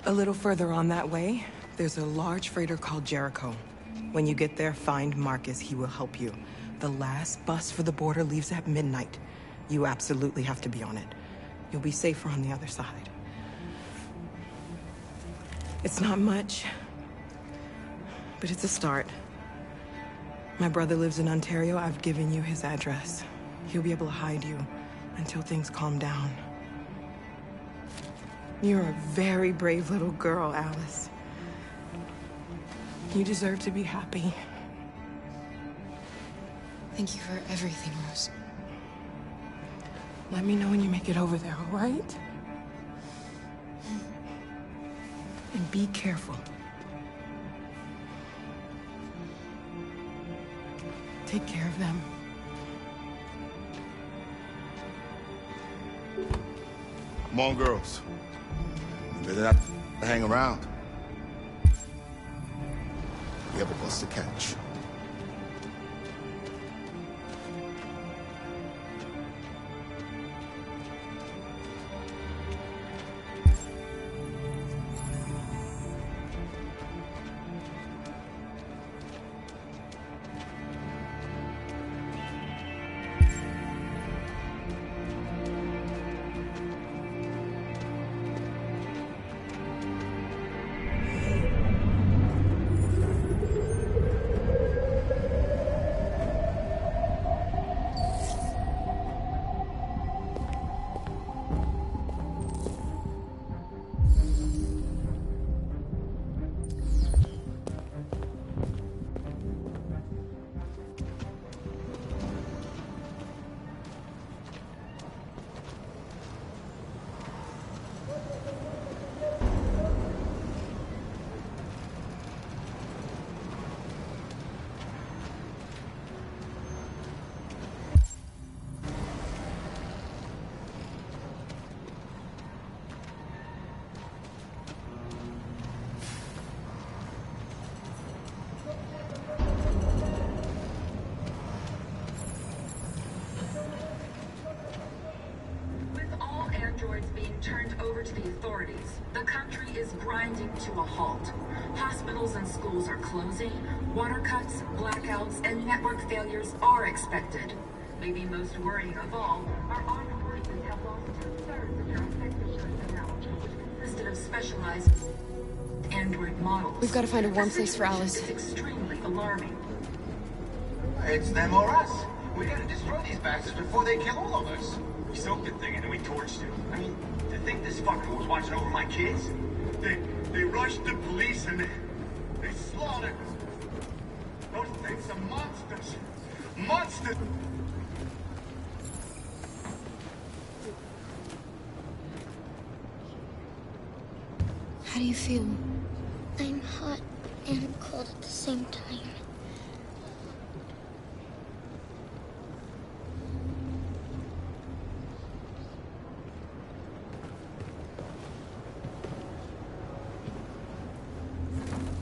A little further on that way, there's a large freighter called Jericho. When you get there, find Marcus. He will help you. The last bus for the border leaves at midnight. You absolutely have to be on it. You'll be safer on the other side. It's not much, but it's a start. My brother lives in Ontario. I've given you his address. He'll be able to hide you until things calm down. You're a very brave little girl, Alice. You deserve to be happy. Thank you for everything, Rose. Let me know when you make it over there, all right? And be careful. Take care of them. Come on, girls. You better not hang around. We have a bus to catch. over to the authorities. The country is grinding to a halt. Hospitals and schools are closing. Water cuts, blackouts, and network failures are expected. Maybe most worrying of all, our armed forces have lost 2/3 of their effective personnel, which consisted of specialized android models. We've got to find a warm place for Alice. It's extremely alarming. It's them or us. We gotta destroy these bastards before they kill all of us. We soaked the thing and then we torched it. I mean, to think this fucker was watching over my kids? They rushed the police and they slaughtered. Those things are monsters. Monsters! How do you feel? I'm hot and cold at the same time.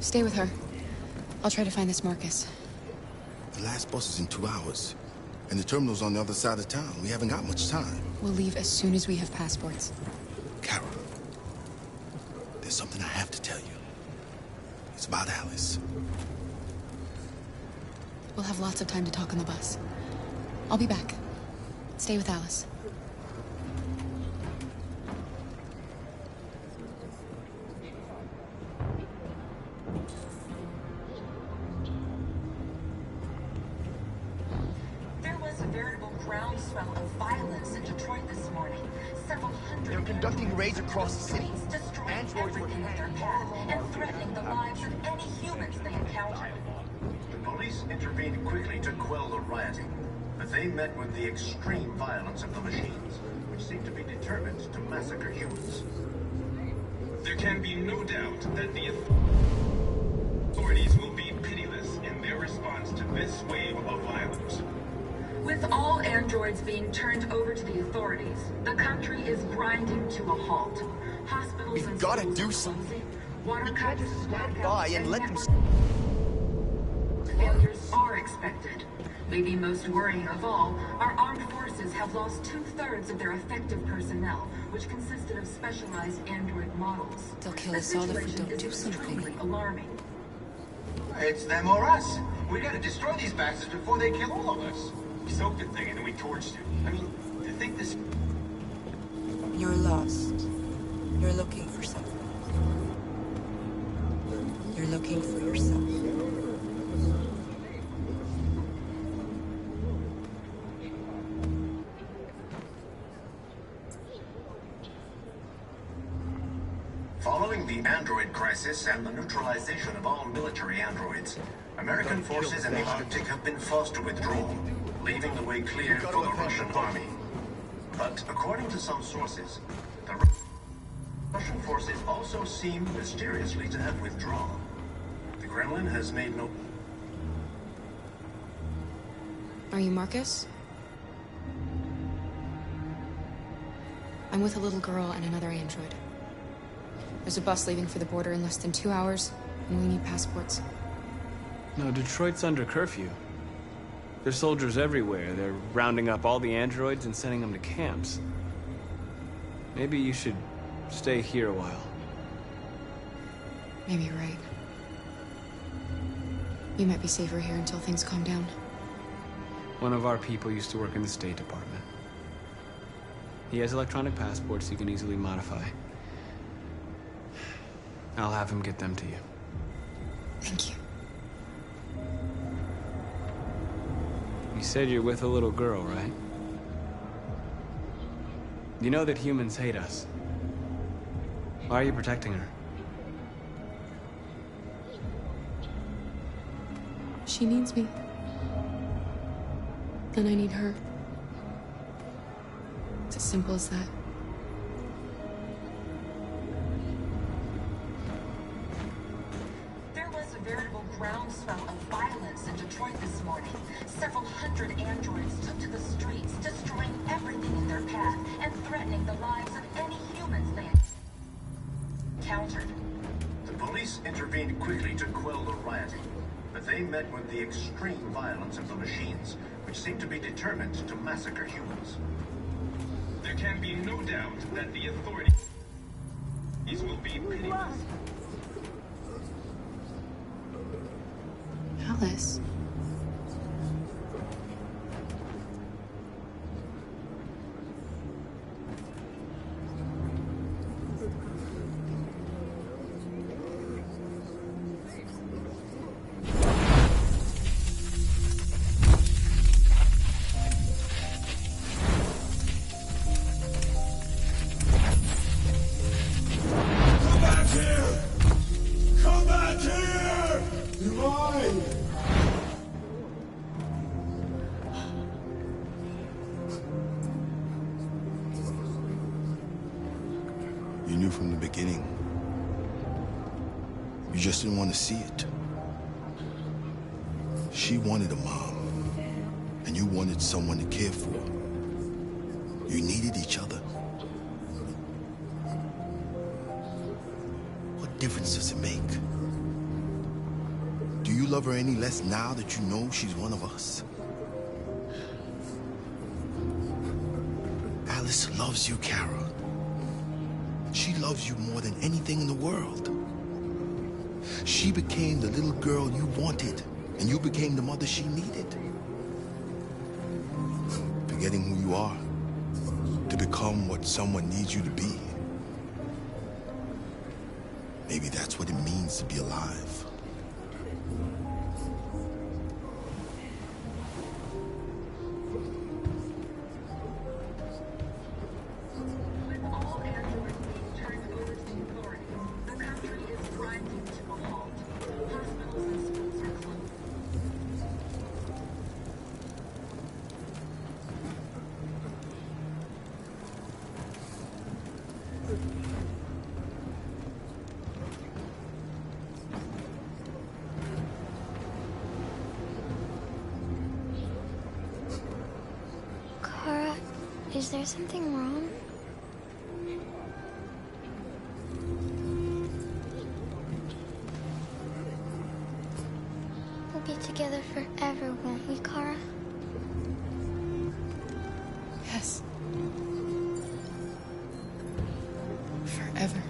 Stay with her. I'll try to find this Marcus. The last bus is in 2 hours. And the terminal's on the other side of town. We haven't got much time. We'll leave as soon as we have passports. Kara, there's something I have to tell you. It's about Alice. We'll have lots of time to talk on the bus. I'll be back. Stay with Alice. There was a veritable groundswell of violence in Detroit this morning. Several hundred... They're conducting raids across the city. Destroying Androids were... everything in their path and threatening the lives of any humans they encountered. The police intervened quickly to quell the rioting, but they met with the extreme violence of the machines, which seemed to be determined to massacre humans. There can be no doubt that the authorities will be pitiless in their response to this wave of violence. With all androids being turned over to the authorities, the country is grinding to a halt. Hospitals We've and gotta schools do are something. closing. Water cuts, blackouts, by and let them... failures are expected. Maybe most worrying of all, our armed forces have lost 2/3 of their effective personnel, which consisted of specialized android models. They'll kill us all if we don't do something. Alarming. It's them or us. We gotta destroy these bastards before they kill all of us. We soaked the thing and then we torched it. I mean, to think this... You're lost. You're looking for something. You're looking for yourself. Following the android crisis and the neutralization of all military androids, American forces in the Arctic have been forced to withdraw, leaving the way clear for the Russian army. But according to some sources, the Russian forces also seem mysteriously to have withdrawn. The Kremlin has made no... Are you Marcus? I'm with a little girl and another android. There's a bus leaving for the border in less than 2 hours, and we need passports. No, Detroit's under curfew. There's soldiers everywhere. They're rounding up all the androids and sending them to camps. Maybe you should stay here a while. Maybe you're right. You might be safer here until things calm down. One of our people used to work in the State Department. He has electronic passports he can easily modify. I'll have him get them to you. Thank you. You said you're with a little girl, right? You know that humans hate us. Why are you protecting her? She needs me. And I need her. It's as simple as that. There was a veritable groundswell of violence in Detroit this morning. Several hundred androids took to the streets, destroying everything in their path and threatening the lives of any humans they encountered. The police intervened quickly to quell the rioting, but they met with the extreme violence of the machines, which seemed to be determined to massacre humans. There can be no doubt that the authorities Alice. You knew from the beginning. You just didn't want to see it. She wanted a mom, and you wanted someone to care for. You needed each other. What difference does it make? Do you love her any less now that you know she's one of us? Alice loves you, Kara. She loves you more than anything in the world. She became the little girl you wanted, and you became the mother she needed. Forgetting who you are to become what someone needs you to be. Maybe that's what it means to be alive. Kara, is there something wrong? We'll be together forever, won't we, Kara? Yes. Forever.